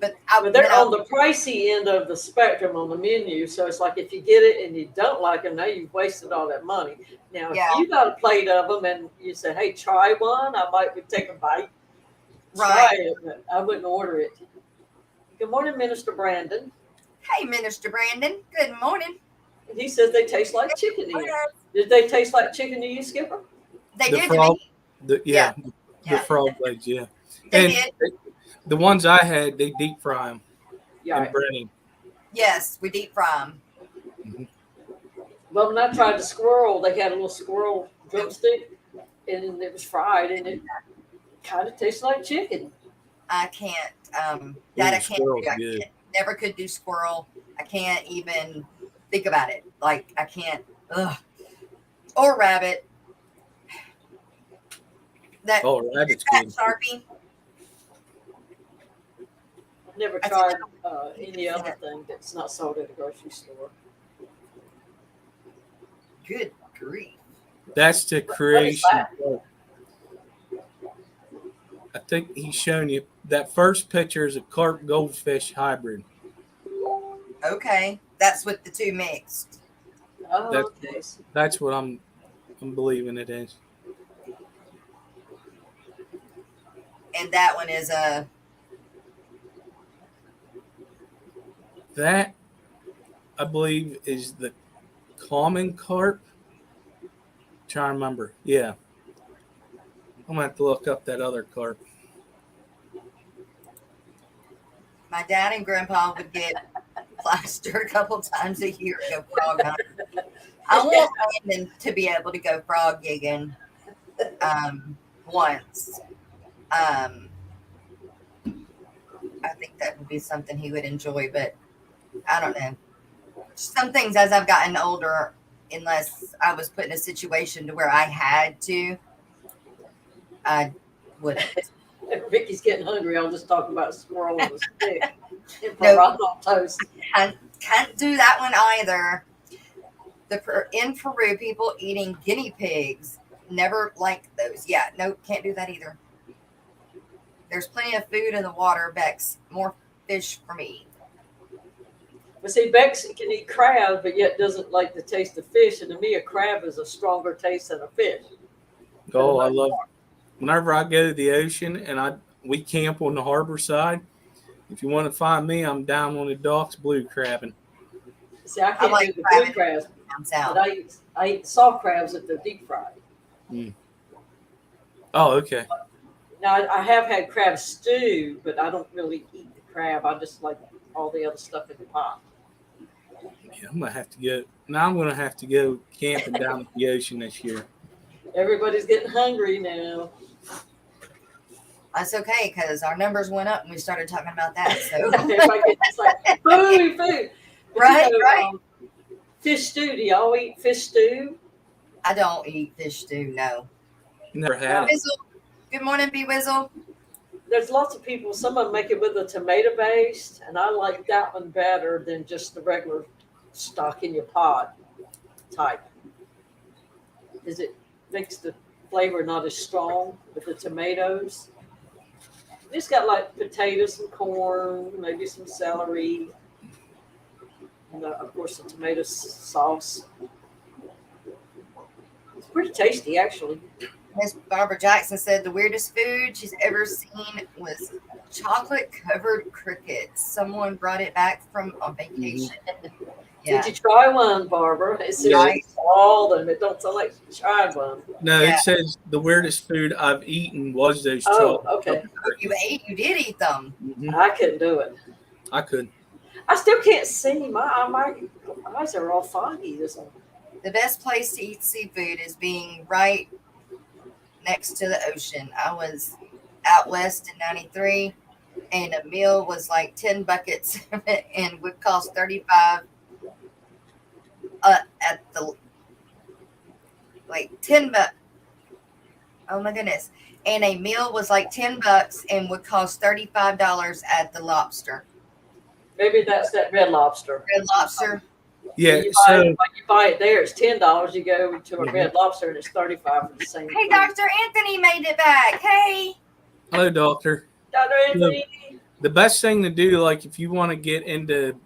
but they're on the pricey end of the spectrum on the menu. So it's like if you get it and you don't like them, now you've wasted all that money. Now, if you got a plate of them and you say, "Hey, try one," I might take a bite. Try it, but I wouldn't order it. Good morning, Minister Brandon. Hey, Minister Brandon. Good morning. And he says they taste like chicken to you. Did they taste like chicken to you, Skipper? They The did frog, to me. the frog legs, yeah. They And did. the ones I had, they deep fry them Yeah. and bread 'em. Yes, we deep fry them. Well, when I tried the squirrel, they had a little squirrel drumstick, and it was fried, and it kind of tastes like chicken. I can't. That I can't squirrel's do. I good. never could do squirrel. I can't even think about it. Like I can't. Ugh. Or rabbit. That Rabbit's that good. Sharpie. I've never I tried any other thing that's not sold at a grocery store. Good grief. That's the What is creation. that? I think he's showing you that first picture is a carp goldfish hybrid. Okay, that's with the two mixed. Oh, That's- okay. That's what I'm believing it is. And that one is a That I believe is the common carp. Trying to remember. Yeah. I'm gonna have to look up that other carp. my dad and grandpa would get plastered a couple times a year to go frog hunting. I want Landon to be able to go frog gigging once. I think that would be something he would enjoy, but I don't know. Some things as I've gotten older, unless I was put in a situation to where I had to, I wouldn't. Vicky's getting hungry. I'll just talk about squirrel on a stick and No. rock on toast. Can't do that one either. In Peru, people eating guinea pigs. Never liked those. Yeah, no, can't do that either. There's plenty of food in the water, Bex. More fish for me. But see, Bex can eat crab, but yet doesn't like the taste of fish. And to me, a crab is a stronger taste than a fish. Oh, I love whenever I go to the ocean and we camp on the harbor side. If you want to find me, I'm down on the docks blue crabbing. See, I can't like do the crab. blue crabs, Comes out. but I eat soft crabs if they're deep fried. Oh, okay. Now, I have had crab stew, but I don't really eat the crab. I just like all the other stuff in the pot. Yeah, I'm gonna have to go. Now I'm gonna have to go camping down at the ocean this year. Everybody's getting hungry now. That's okay because our numbers went up when we started talking about that. So It's like food. But Right, right. Fish stew. Do y'all eat fish stew? I don't eat fish stew. No. Never had it. Wizzle. Good morning, B Wizzle. There's lots of people. Some of them make it with a tomato based, and I like that one better than just the regular stock in your pot type. It makes the flavor not as strong with the tomatoes. It's got like potatoes, some corn, maybe some celery, and of course the tomato sauce. It's pretty tasty, actually. Miss Barbara Jackson said the weirdest food she's ever seen was chocolate covered crickets. Someone brought it back from on vacation. Yeah. Did you try one, Barbara? It says Yeah. you saw them. It don't sound like you tried one. No, Yeah. it says the weirdest food I've eaten was those Oh, chocolate. okay. You did eat them. Mhm. I couldn't do it. I could. I still can't see. My eyes are all foggy. This one. The best place to eat seafood is being right next to the ocean. I was out west in '93, and a meal was like 10 buckets and would cost 35 at the like 10 bucks. Oh my goodness. And a meal was like $10 and would cost $35 at the Lobster. Maybe that's that Red Lobster. Red Lobster. Yeah. When you So buy it there, it's $10. You go to a Mhm. Red Lobster and it's $35 for the same. Hey, food. Dr. Anthony made it back. Hey. hello, doctor. Dr. Anthony. The best thing to do, like if you want to get into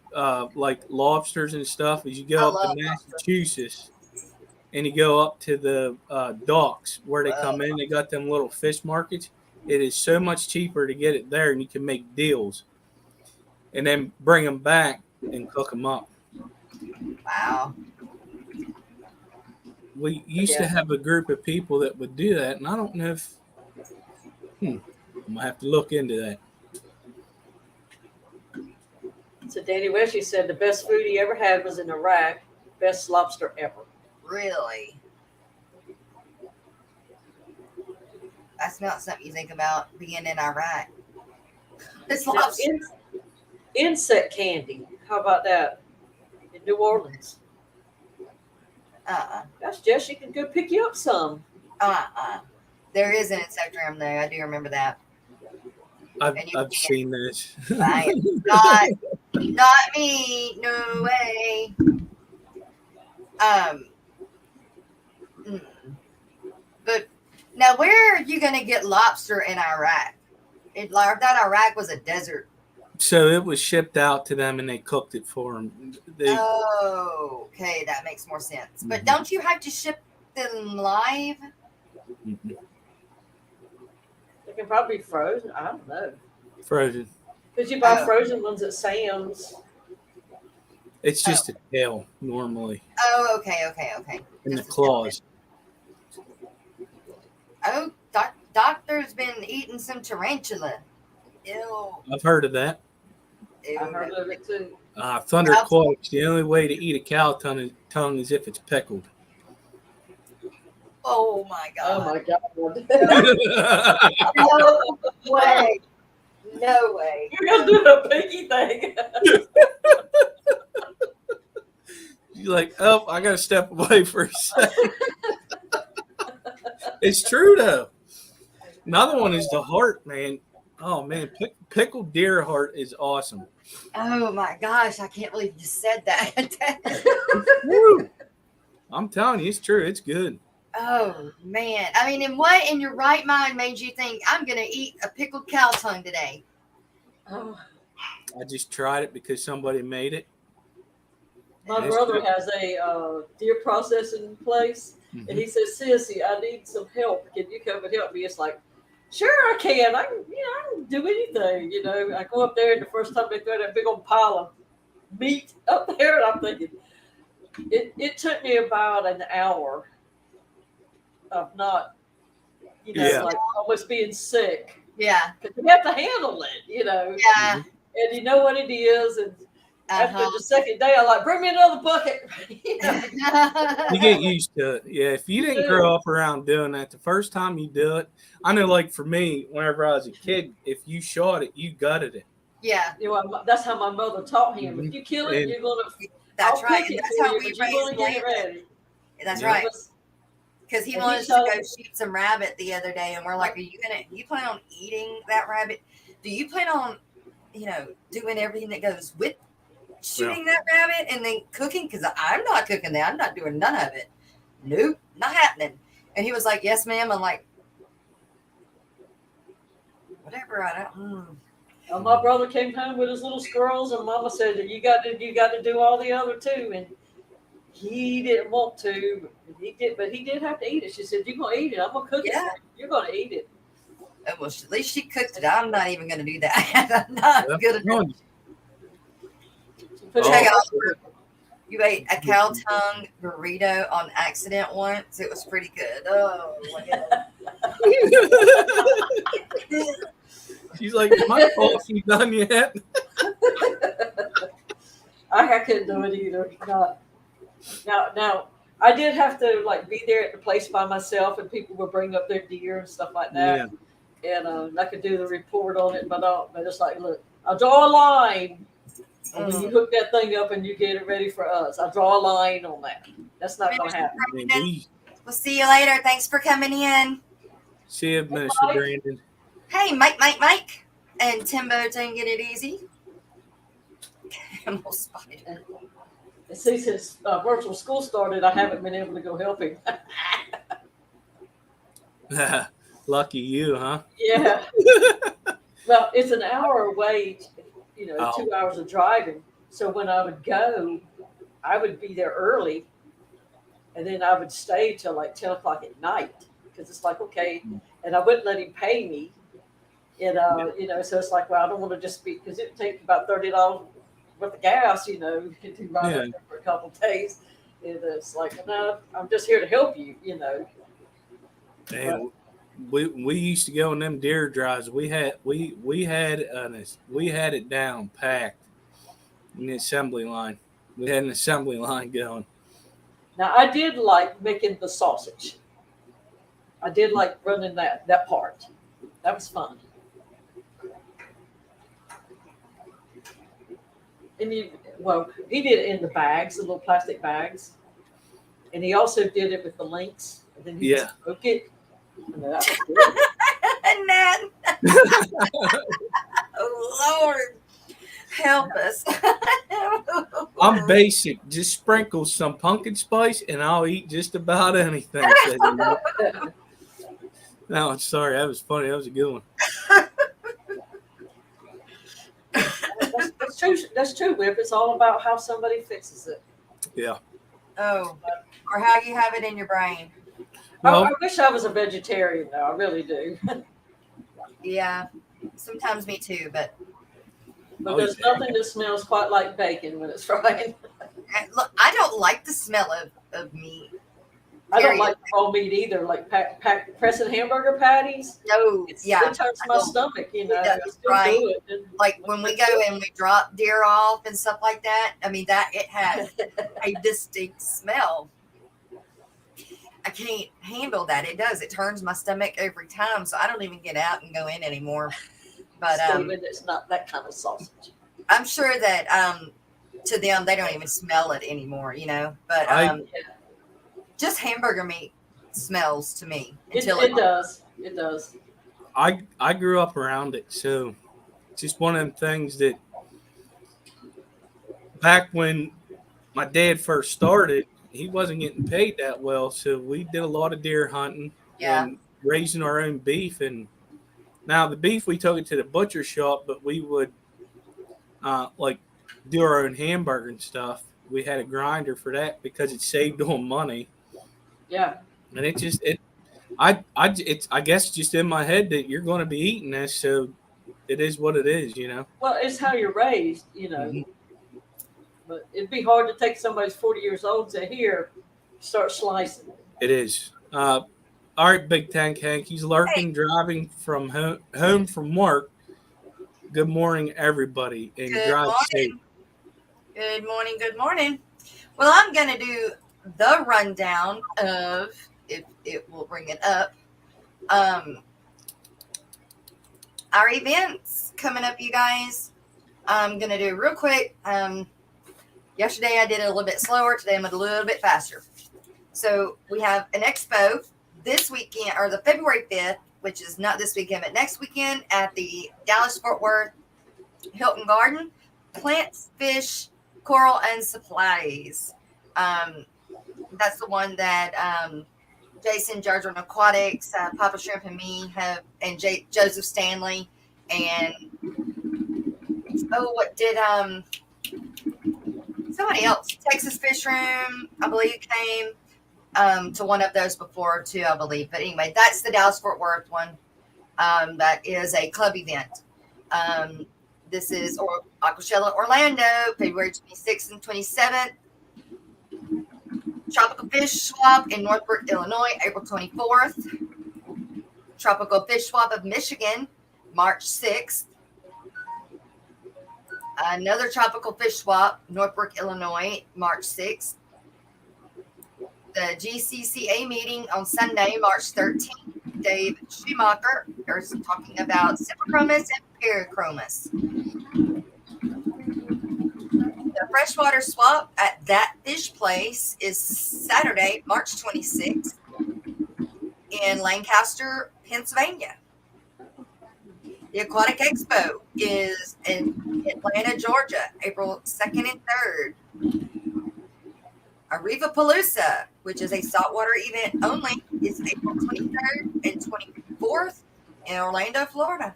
like lobsters and stuff, is you I go up love to Massachusetts and you go up to the docks where they come in. They got them little fish markets. It is so much cheaper to get it there, and you can make deals, and then bring them back and cook them up. Wow. We used to Yeah. have a group of people that would do that, and I don't know if I'm gonna have to look into that. So Danny Wesley said the best food he ever had was in Iraq. Best lobster ever. Really? That's not something you think about being in Iraq. It's Now, lobster. insect candy. How about that? In New Orleans. That's Jess. She can go pick you up some. There is an Instagram there. I do remember that. I've And you seen this. I am not me. No way. But now, where are you going to get lobster in Iraq? That Iraq was a desert. So it was shipped out to them, and they cooked it for them. Oh, okay, that makes more sense. But Mhm. don't you have to ship them live? They can probably be frozen. I don't know. Frozen. Because you buy Oh. frozen ones at Sam's. It's just a tail normally, Oh, okay. and the Just a claws. Oh, doctor's been eating some tarantula. Ew. I've heard of that. Ew. I heard of it too. Thunder quakes. The only way to eat a cow tongue is if it's pickled. Oh my Oh god. my God. No way. No way. You're going to do a piggy thing. You're like, oh, I got to step away for a second. It's true, though. Another one is the heart, man. Oh, man. Pickled deer heart is awesome. Oh my gosh, I can't believe you said that. Woo. I'm telling you, it's true. It's good. Oh man. I mean, and what in your right mind made you think I'm gonna eat a pickled cow tongue today? Oh, I just tried it because somebody made it. my It's brother good. has a deer processing place. Mhm. And he says, Sissy, I need some help. Can you come and help me? It's like, sure I can. I can do anything. I go up there, and the first time they throw that big old pile of meat up there, and I'm thinking, it took me about an hour of not, Yeah. like almost being sick. Yeah. Because you have to handle it, Yeah. and you know what it is. And after Uh-huh. the second day, I'm like, bring me another bucket. You get used to it. Yeah, if you didn't grow up around doing that, the first time you do it, I know, like for me, whenever I was a kid, if you shot it, you gutted it. Yeah. That's how my mother taught him. If you kill it, And- you're gonna. That's I'll right. cook And it that's for how you, we but you're gonna raised get it Landon. ready. That's Yeah. right. Because he And wanted he us to go showed- shoot some rabbit the other day, and we're like, you plan on eating that rabbit? Do you plan on, doing everything that goes with shooting that rabbit and then cooking? Because I'm not cooking that. I'm not doing none of it. Nope, not happening. And he was like, yes, ma'am. I'm like, whatever. I don't. My brother came home with his little squirrels, and Mama said, "You got to do all the other too." And He didn't want to. But he did have to eat it. She said, "You're gonna eat it. I'm gonna cook it. Yeah. For you. You're gonna eat it." Well, at least she cooked it. I'm not even going to do that. I'm not good enough. She put Oh. it You ate a cow tongue burrito on accident once. It was pretty good. Oh, my God. She's like, my coffee done yet? I couldn't do it either. Not. Now, I did have to like be there at the place by myself, and people would bring up their deer and stuff like that. Yeah. And I could do the report on it, but it's like, look, I'll draw a line. And when you hook that thing up and you get it ready for us, I'll draw a line on that. That's not going to happen. We'll see you later. Thanks for coming in. See you, Mr. Brandon. Hey, Mike. And Timbo didn't get it easy. Camel spider. And since virtual school started, I haven't been able to go help him. Lucky you, huh? Yeah. Well, it's an hour away, 2 hours of driving. So when I would go, I would be there early, and then I would stay till like 10 o'clock at night, because it's like, okay, and I wouldn't let him pay me. And, so it's like, well, I don't want to just be, because it would take about $30 worth of gas, to ride up there for a couple of days. And it's like, no, I'm just here to help you, And we used to go on them deer drives. We had it down packed in the assembly line. We had an assembly line going. Now, I did like making the sausage. I did like running that part. That was fun. And he did it in the bags, the little plastic bags. And he also did it with the links. And then he just broke it. And that was good. And then, oh, Lord, help us. I'm basic. Just sprinkle some pumpkin spice, and I'll eat just about anything. No, I'm sorry. That was funny. That was a good one. That's true, Whip. It's all about how somebody fixes it. Yeah. Oh, or how you have it in your brain. I wish I was a vegetarian, though. I really do. Yeah, sometimes me too, but there's nothing that smells quite like bacon when it's fried. look, I don't like the smell of meat. I don't like raw meat either, like pressing hamburger patties. No, It turns my stomach, I still right. do it. Like when we go and we drop deer off and stuff like that, I mean, that it has a distinct smell. I can't handle that. It does. It turns my stomach every time, so I don't even get out and go in anymore. But Steven, it's not that kind of sausage. I'm sure that to them they don't even smell it anymore, But just hamburger meat smells to me. It does. It does. I grew up around it, so it's just one of them things that back when my dad first started, he wasn't getting paid that well, so we did a lot of deer hunting and raising our own beef. And now the beef, we took it to the butcher shop, but we would do our own hamburger and stuff. We had a grinder for that because it saved on money. Yeah. And I guess just in my head that you're going to be eating this, so it is what it is, Well, it's how you're raised, Mm-hmm. But it'd be hard to take somebody's 40 years old to here, start slicing. It is. All right, Big Tank Hank. He's lurking, driving from home from work. Good morning, everybody, and drive safe. Good morning. Well, I'm going to do the rundown of, if it will bring it up, our events coming up, you guys. I'm going to do real quick. Yesterday I did it a little bit slower. Today I'm going to do a little bit faster. So we have an expo this weekend, or the February 5th, which is not this weekend, but next weekend at the Dallas-Fort Worth Hilton Garden. Plants, fish, coral, and supplies. That's the one that Jason, Jargon Aquatics, Papa Shrimp, and me have, and Joseph Stanley, and what did somebody else, Texas Fish Room, I believe, came to one of those before too, I believe. But anyway, that's the Dallas Fort Worth one. That is a club event. This is Aquashella Orlando, February 26th and 27th. Tropical Fish Swap in Northbrook, Illinois, April 24th. Tropical Fish Swap of Michigan, March 6th. Another Tropical Fish Swap, Northbrook, Illinois, March 6th. The GCCA meeting on Sunday, March 13th. Dave Schumacher is talking about Cyprichromis and Perichromis. The freshwater swap at That Fish Place is Saturday, March 26th in Lancaster, Pennsylvania. The Aquatic Expo is in Atlanta, Georgia, April 2nd and 3rd. Arrivapalooza, which is a saltwater event only, is April 23rd and 24th in Orlando, Florida.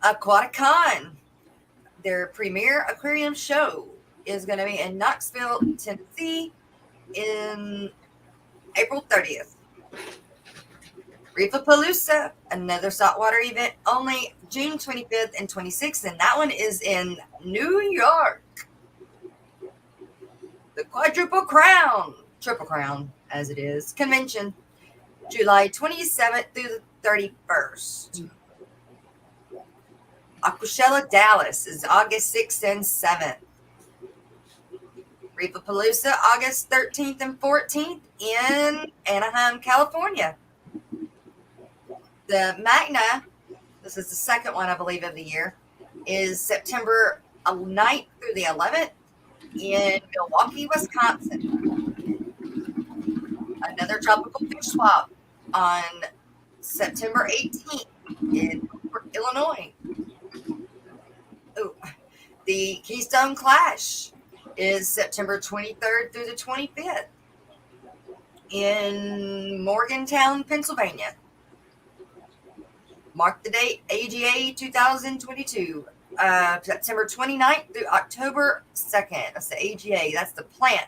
Aquaticon, their premier aquarium show, is going to be in Knoxville, Tennessee in April 30th. Reefapalooza, another saltwater event only, June 25th and 26th, and that one is in New York. The Quadruple Crown, Triple Crown as it is, convention, July 27th through the 31st. Aquashella Dallas is August 6th and 7th. Reefapalooza, August 13th and 14th in Anaheim, California. The Magna, this is the second one, I believe, of the year, is September 9th through the 11th in Milwaukee, Wisconsin. Another tropical fish swap on September 18th in Illinois. Ooh. The Keystone Clash is September 23rd through the 25th in Morgantown, Pennsylvania. Mark the date, AGA 2022, September 29th through October 2nd. That's the AGA. That's the plant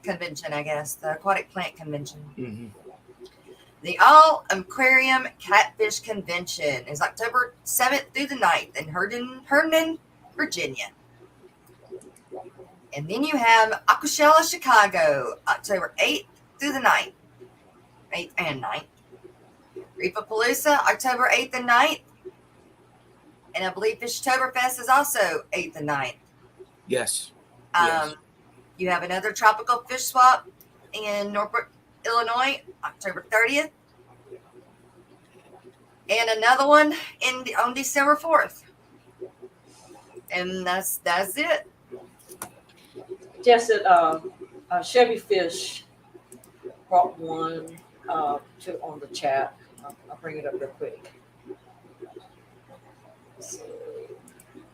convention, I guess, the aquatic plant convention. Mm-hmm. The All Aquarium Catfish Convention is October 7th through the 9th in Herndon, Virginia. And then you have Aquashella Chicago, October 8th through the 9th. 8th and 9th. Reefapalooza, October 8th and 9th. And I believe Fishtoberfest is also 8th and 9th. Yes. Yes. You have another tropical fish swap in Northbrook, Illinois, October 30th. And another one on December 4th. And that's it. Just Chevy Fish brought one on the chat. I'll bring it up real quick. So,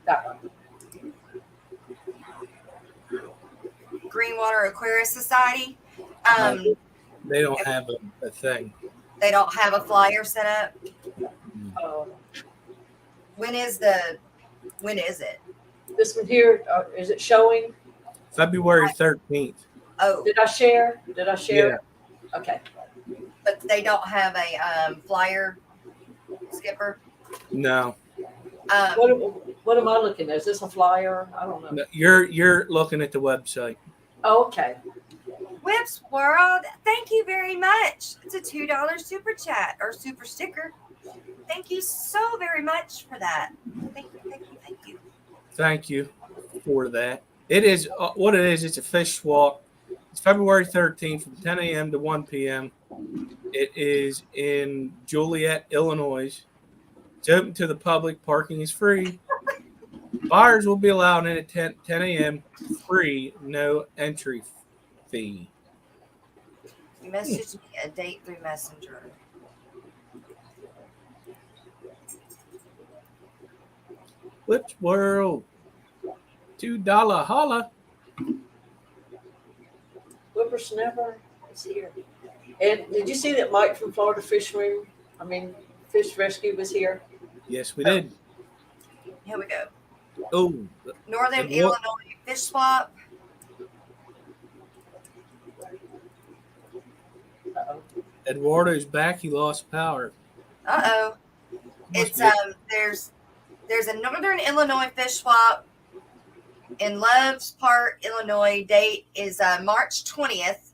that one. Greenwater Aquarius Society. They don't have a thing. They don't have a flyer set up. When is it? This one here, is it showing? February 13th. Oh, Did I share? Yeah. Okay. but they don't have a flyer, Skipper. No. What am I looking at? Is this a flyer? I don't know. No, you're looking at the website. Oh, okay. Whips World, thank you very much. It's a $2 super chat or super sticker. Thank you so very much for that. Thank you. Thank you for that. It is what it is. It's a fish swap. It's February 13th from 10 a.m. to 1 p.m. It is in Joliet, Illinois. It's open to the public. Parking is free. Buyers will be allowed in at 10 a.m. Free, no entry fee. You messaged me a date through Messenger. Whips World. $2 holla. Whippersnapper is here. And did you see that Mike from Florida Fish Rescue was here? Yes, we did. Here we go. Oh, Northern and what- Illinois Fish Swap. Uh-oh. Eduardo's back. He lost power. Uh-oh. Must It's be- there's a Northern Illinois Fish Swap in Loves Park, Illinois. Date is March 20th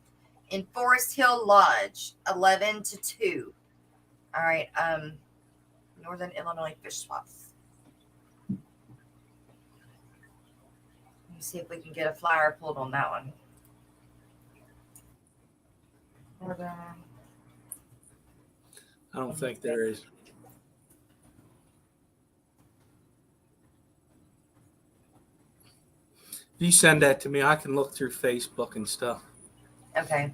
in Forest Hill Lodge, 11 to 2. All right, Northern Illinois Fish Swap. Let me see if we can get a flyer pulled on that one. Northern. I don't think there is. If you send that to me, I can look through Facebook and stuff. Okay.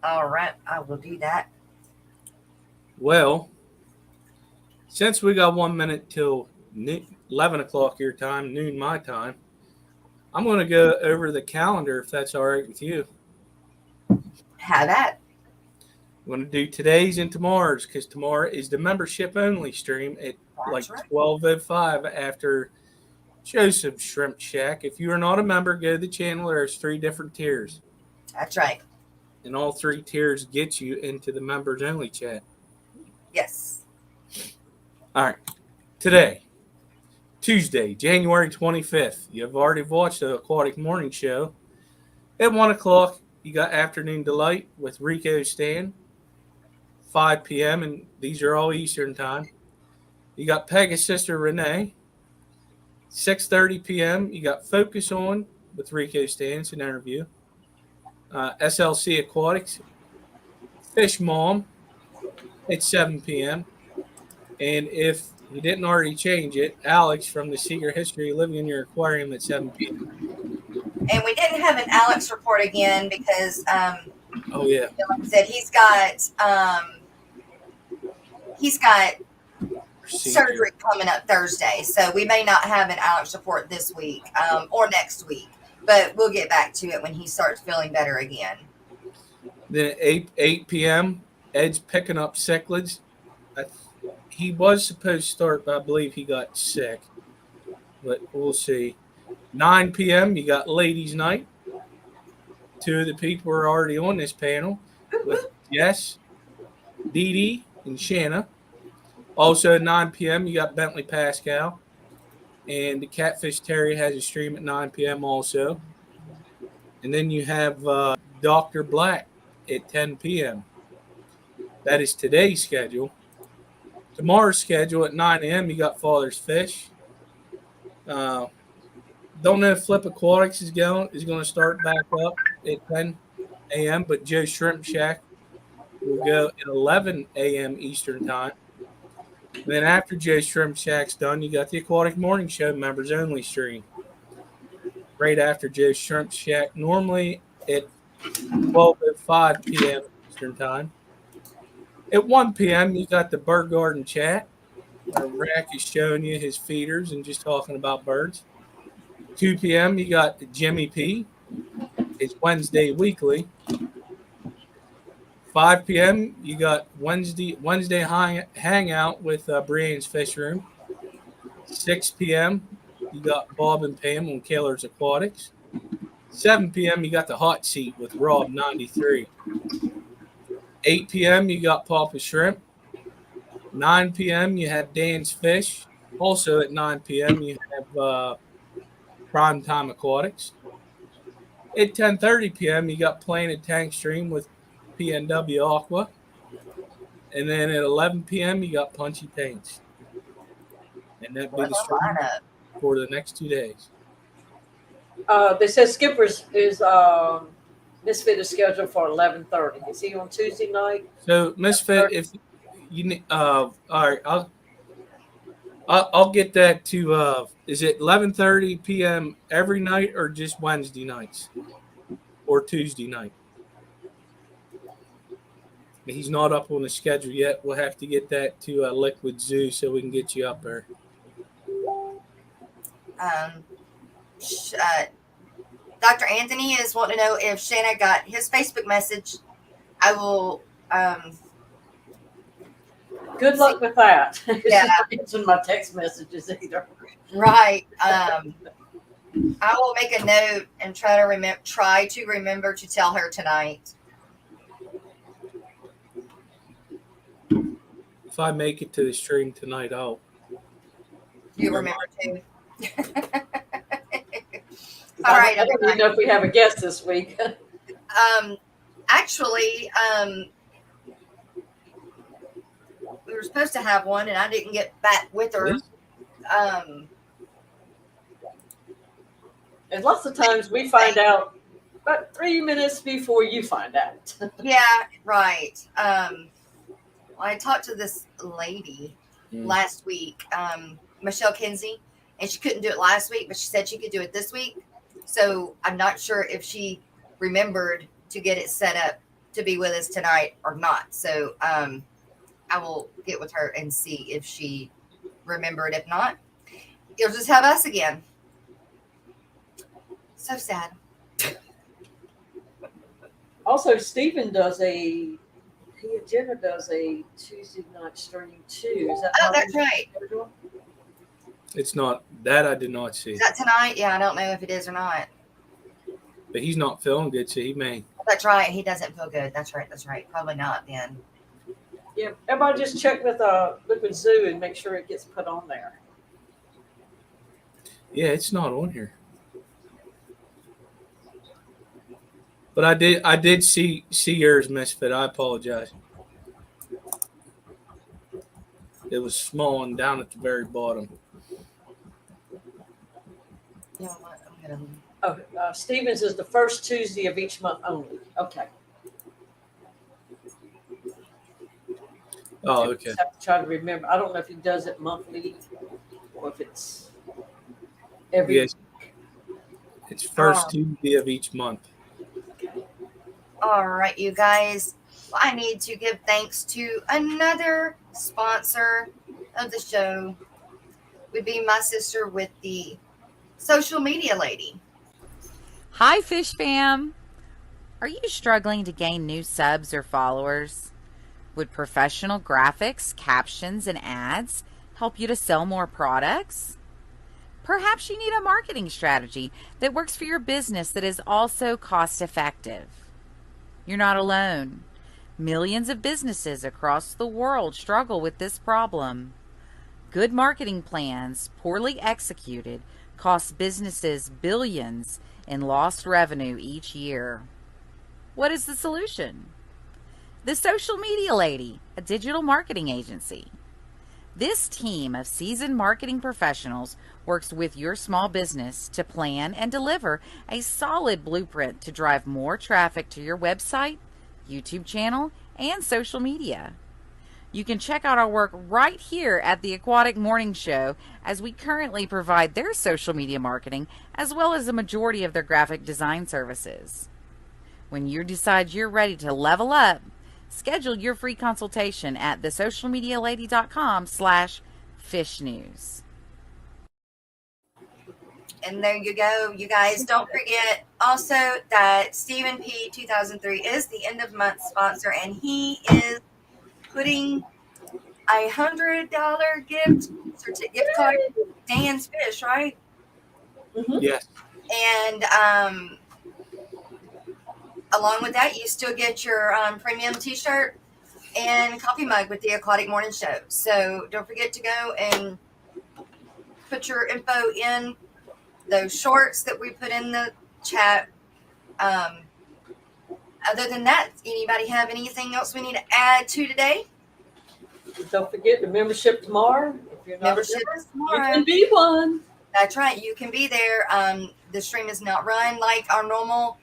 All right, I will do that. Well, since we got 1 minute till 11 o'clock your time, noon my time, I'm going to go over the calendar if that's all right with you. Have that. I'm going to do today's and tomorrow's because tomorrow is the membership only stream at like That's right. 12:05 after Joseph's Shrimp Shack. If you are not a member, go to the channel. There's 3 different tiers, That's right. and all 3 tiers get you into the members only chat. Yes. All right, today, Tuesday, January 25th. You've already watched the Aquatic Morning Show. At 1 o'clock, you got Afternoon Delight with Rico Stan. 5 p.m., and these are all Eastern time. You got Pega's sister Renee. 6:30 p.m., you got Focus On with Rico Stan. It's an interview. SLC Aquatics. Fish Mom at 7 p.m. And if you didn't already change it, Alex from the Secret History Living in Your Aquarium at 7 p.m. And we didn't have an Alex report again because, Oh, yeah. like I said, he's got surgery coming up Thursday, so we may not have an Alex report this week or next week. But we'll get back to it when he starts feeling better again. Then at 8 p.m., Ed's picking up cichlids. He was supposed to start, but I believe he got sick. But we'll see. 9 p.m., you got Ladies' Night. 2 of the people are already on this panel with Jess, Dee Dee, and Shanna. Also at 9 p.m., you got Bentley Pascal. And the Catfish Terry has a stream at 9 p.m. also. And then you have Dr. Black at 10 p.m. That is today's schedule. Tomorrow's schedule at 9 a.m., you got Father's Fish. Don't know if Flip Aquatics is going to start back up at 10 a.m., but Joe's Shrimp Shack will go at 11 a.m. Eastern time. And then after Joe's Shrimp Shack's done, you got the Aquatic Morning Show members only stream. Right after Joe's Shrimp Shack, normally at 12:05 p.m. Eastern time. At 1 p.m., you got the Bird Garden chat, where Rack is showing you his feeders and just talking about birds. 2 p.m., you got the Jimmy P. It's Wednesday weekly. 5 p.m., you got Wednesday hangout with Brian's Fish Room. 6 p.m., you got Bob and Pam on Kaler's Aquatics. 7 p.m., you got the Hot Seat with Rob 93. 8 p.m., you got Papa Shrimp. 9 p.m., you have Dan's Fish. Also at 9 p.m., you have Prime Time Aquatics. At 10:30 p.m., you got Planet Tank Stream with PNW Aqua. And then at 11 p.m., you got Punchy Paints. And that'll be the stream for the next 2 days. They said Skipper's is Misfit is scheduled for 11:30. Is he on Tuesday night? So Misfit, if you need, all right, I'll get that to. Is it 11:30 p.m. every night or just Wednesday nights or Tuesday night? He's not up on the schedule yet. We'll have to get that to Liquid Zoo so we can get you up there. Dr. Anthony is wanting to know if Shanna got his Facebook message. I will Good luck with that. Yeah. She's not answering my text messages either. Right. I will make a note and try to remember to tell her tonight. If I make it to the stream tonight, I'll. You remember to. All All right. I don't even know if we have a guest this week. Actually, we were supposed to have one, and I didn't get back with her. And lots of times we find out about 3 minutes before you find out. Yeah, right. I talked to this lady last week, Michelle Kinsey, and she couldn't do it last week, but she said she could do it this week. So I'm not sure if she remembered to get it set up to be with us tonight or not. So I will get with her and see if she remembered. If not, you'll just have us again. So sad. Also, Stephen does Jenna does a Tuesday night stream too. Is that that's right. It's not that I did not see. Is that tonight? Yeah, I don't know if it is or not. But he's not feeling good, so he may. That's right. He doesn't feel good. That's right. Probably not then. Yeah, everybody just check with Liquid Zoo and make sure it gets put on there. Yeah, it's not on here. But I did see yours, Misfit. I apologize. It was small and down at the very bottom. You know what? I'm gonna. Oh, Stevens is the first Tuesday of each month only. Okay. Oh, okay. Just have to try to remember. I don't know if he does it monthly or if it's every. Yes. It's first Tuesday of each month. All right, you guys. I need to give thanks to another sponsor of the show. Would be my sister with the social media lady. Hi, Fish Fam. Are you struggling to gain new subs or followers? Would professional graphics, captions, and ads help you to sell more products? Perhaps you need a marketing strategy that works for your business that is also cost effective. You're not alone. Millions of businesses across the world struggle with this problem. Good marketing plans, poorly executed, cost businesses billions in lost revenue each year. What is the solution? The Social Media Lady, a digital marketing agency. This team of seasoned marketing professionals works with your small business to plan and deliver a solid blueprint to drive more traffic to your website, YouTube channel, and social media. You can check out our work right here at the Aquatic Morning Show, as we currently provide their social media marketing as well as the majority of their graphic design services. When you decide you're ready to level up, schedule your free consultation at thesocialmedialady.com/fishnews. And there you go, you guys. Don't forget also that Stephen P 2003 is the end of month sponsor, and he is putting a $100 gift card to Dan's Fish, right? Mm-hmm. Yes. And along with that, you still get your premium T-shirt and coffee mug with the Aquatic Morning Show. So don't forget to go and put your info in those shorts that we put in the chat. Other than that, anybody have anything else we need to add to today? Don't forget the membership tomorrow. If you're not Membership there, is tomorrow. you can be one. That's right. You can be there. The stream is not run like our normal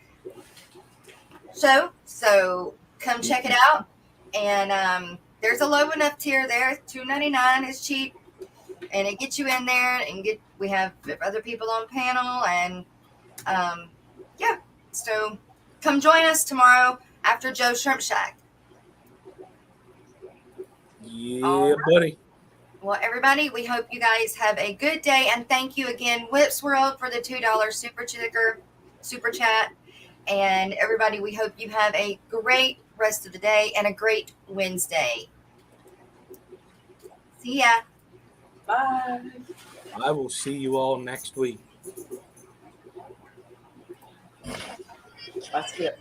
show, so come check it out. And there's a low enough tier there. $2.99 is cheap, and it gets you in there. And we have other people on panel, and yeah. So come join us tomorrow after Joe's Shrimp Shack. Yeah, buddy. Well, everybody, we hope you guys have a good day, and thank you again, Whips World, for the $2 super chat. And everybody, we hope you have a great rest of the day and a great Wednesday. See ya. Bye. I will see you all next week. That's it.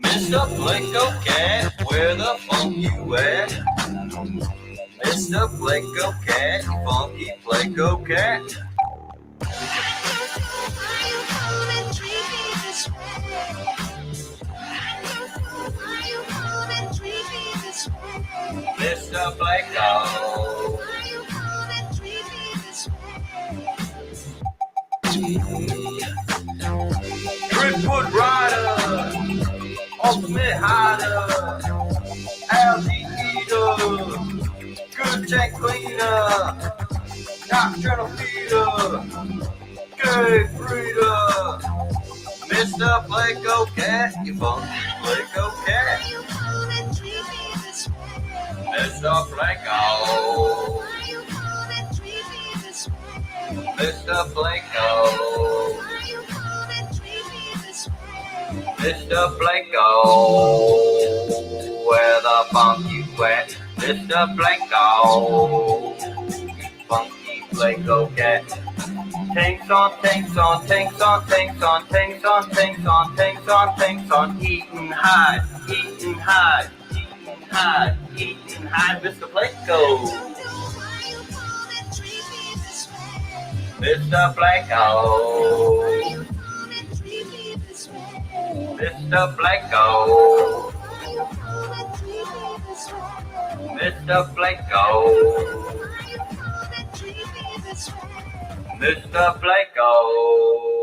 Mr. Blanco Cat, where the funk you at? Mr. Blanco Cat, funky Blanco Cat. Mr. Blanco. Driftwood Rider, Ultimate Hider, Algae Eater, Good Tank Cleaner, Nocturnal Feeder, Good Breeder, Mr. Blanco Cat, you funky Blanco Cat. Mr. Blanco. Mr. Blanco. Mr. Blanco. Where the funk you at? Mr. Blanco. Funky Blanco Cat. Tanks on, tanks on, tanks on, tanks on, tanks on, tanks on, tanks on, tanks on, eating high, eating high, eating high, eating high, Mr. Blanco. Mr. Blanco. Mr. Blanco. Mr. Blanco. Mr. Blanco.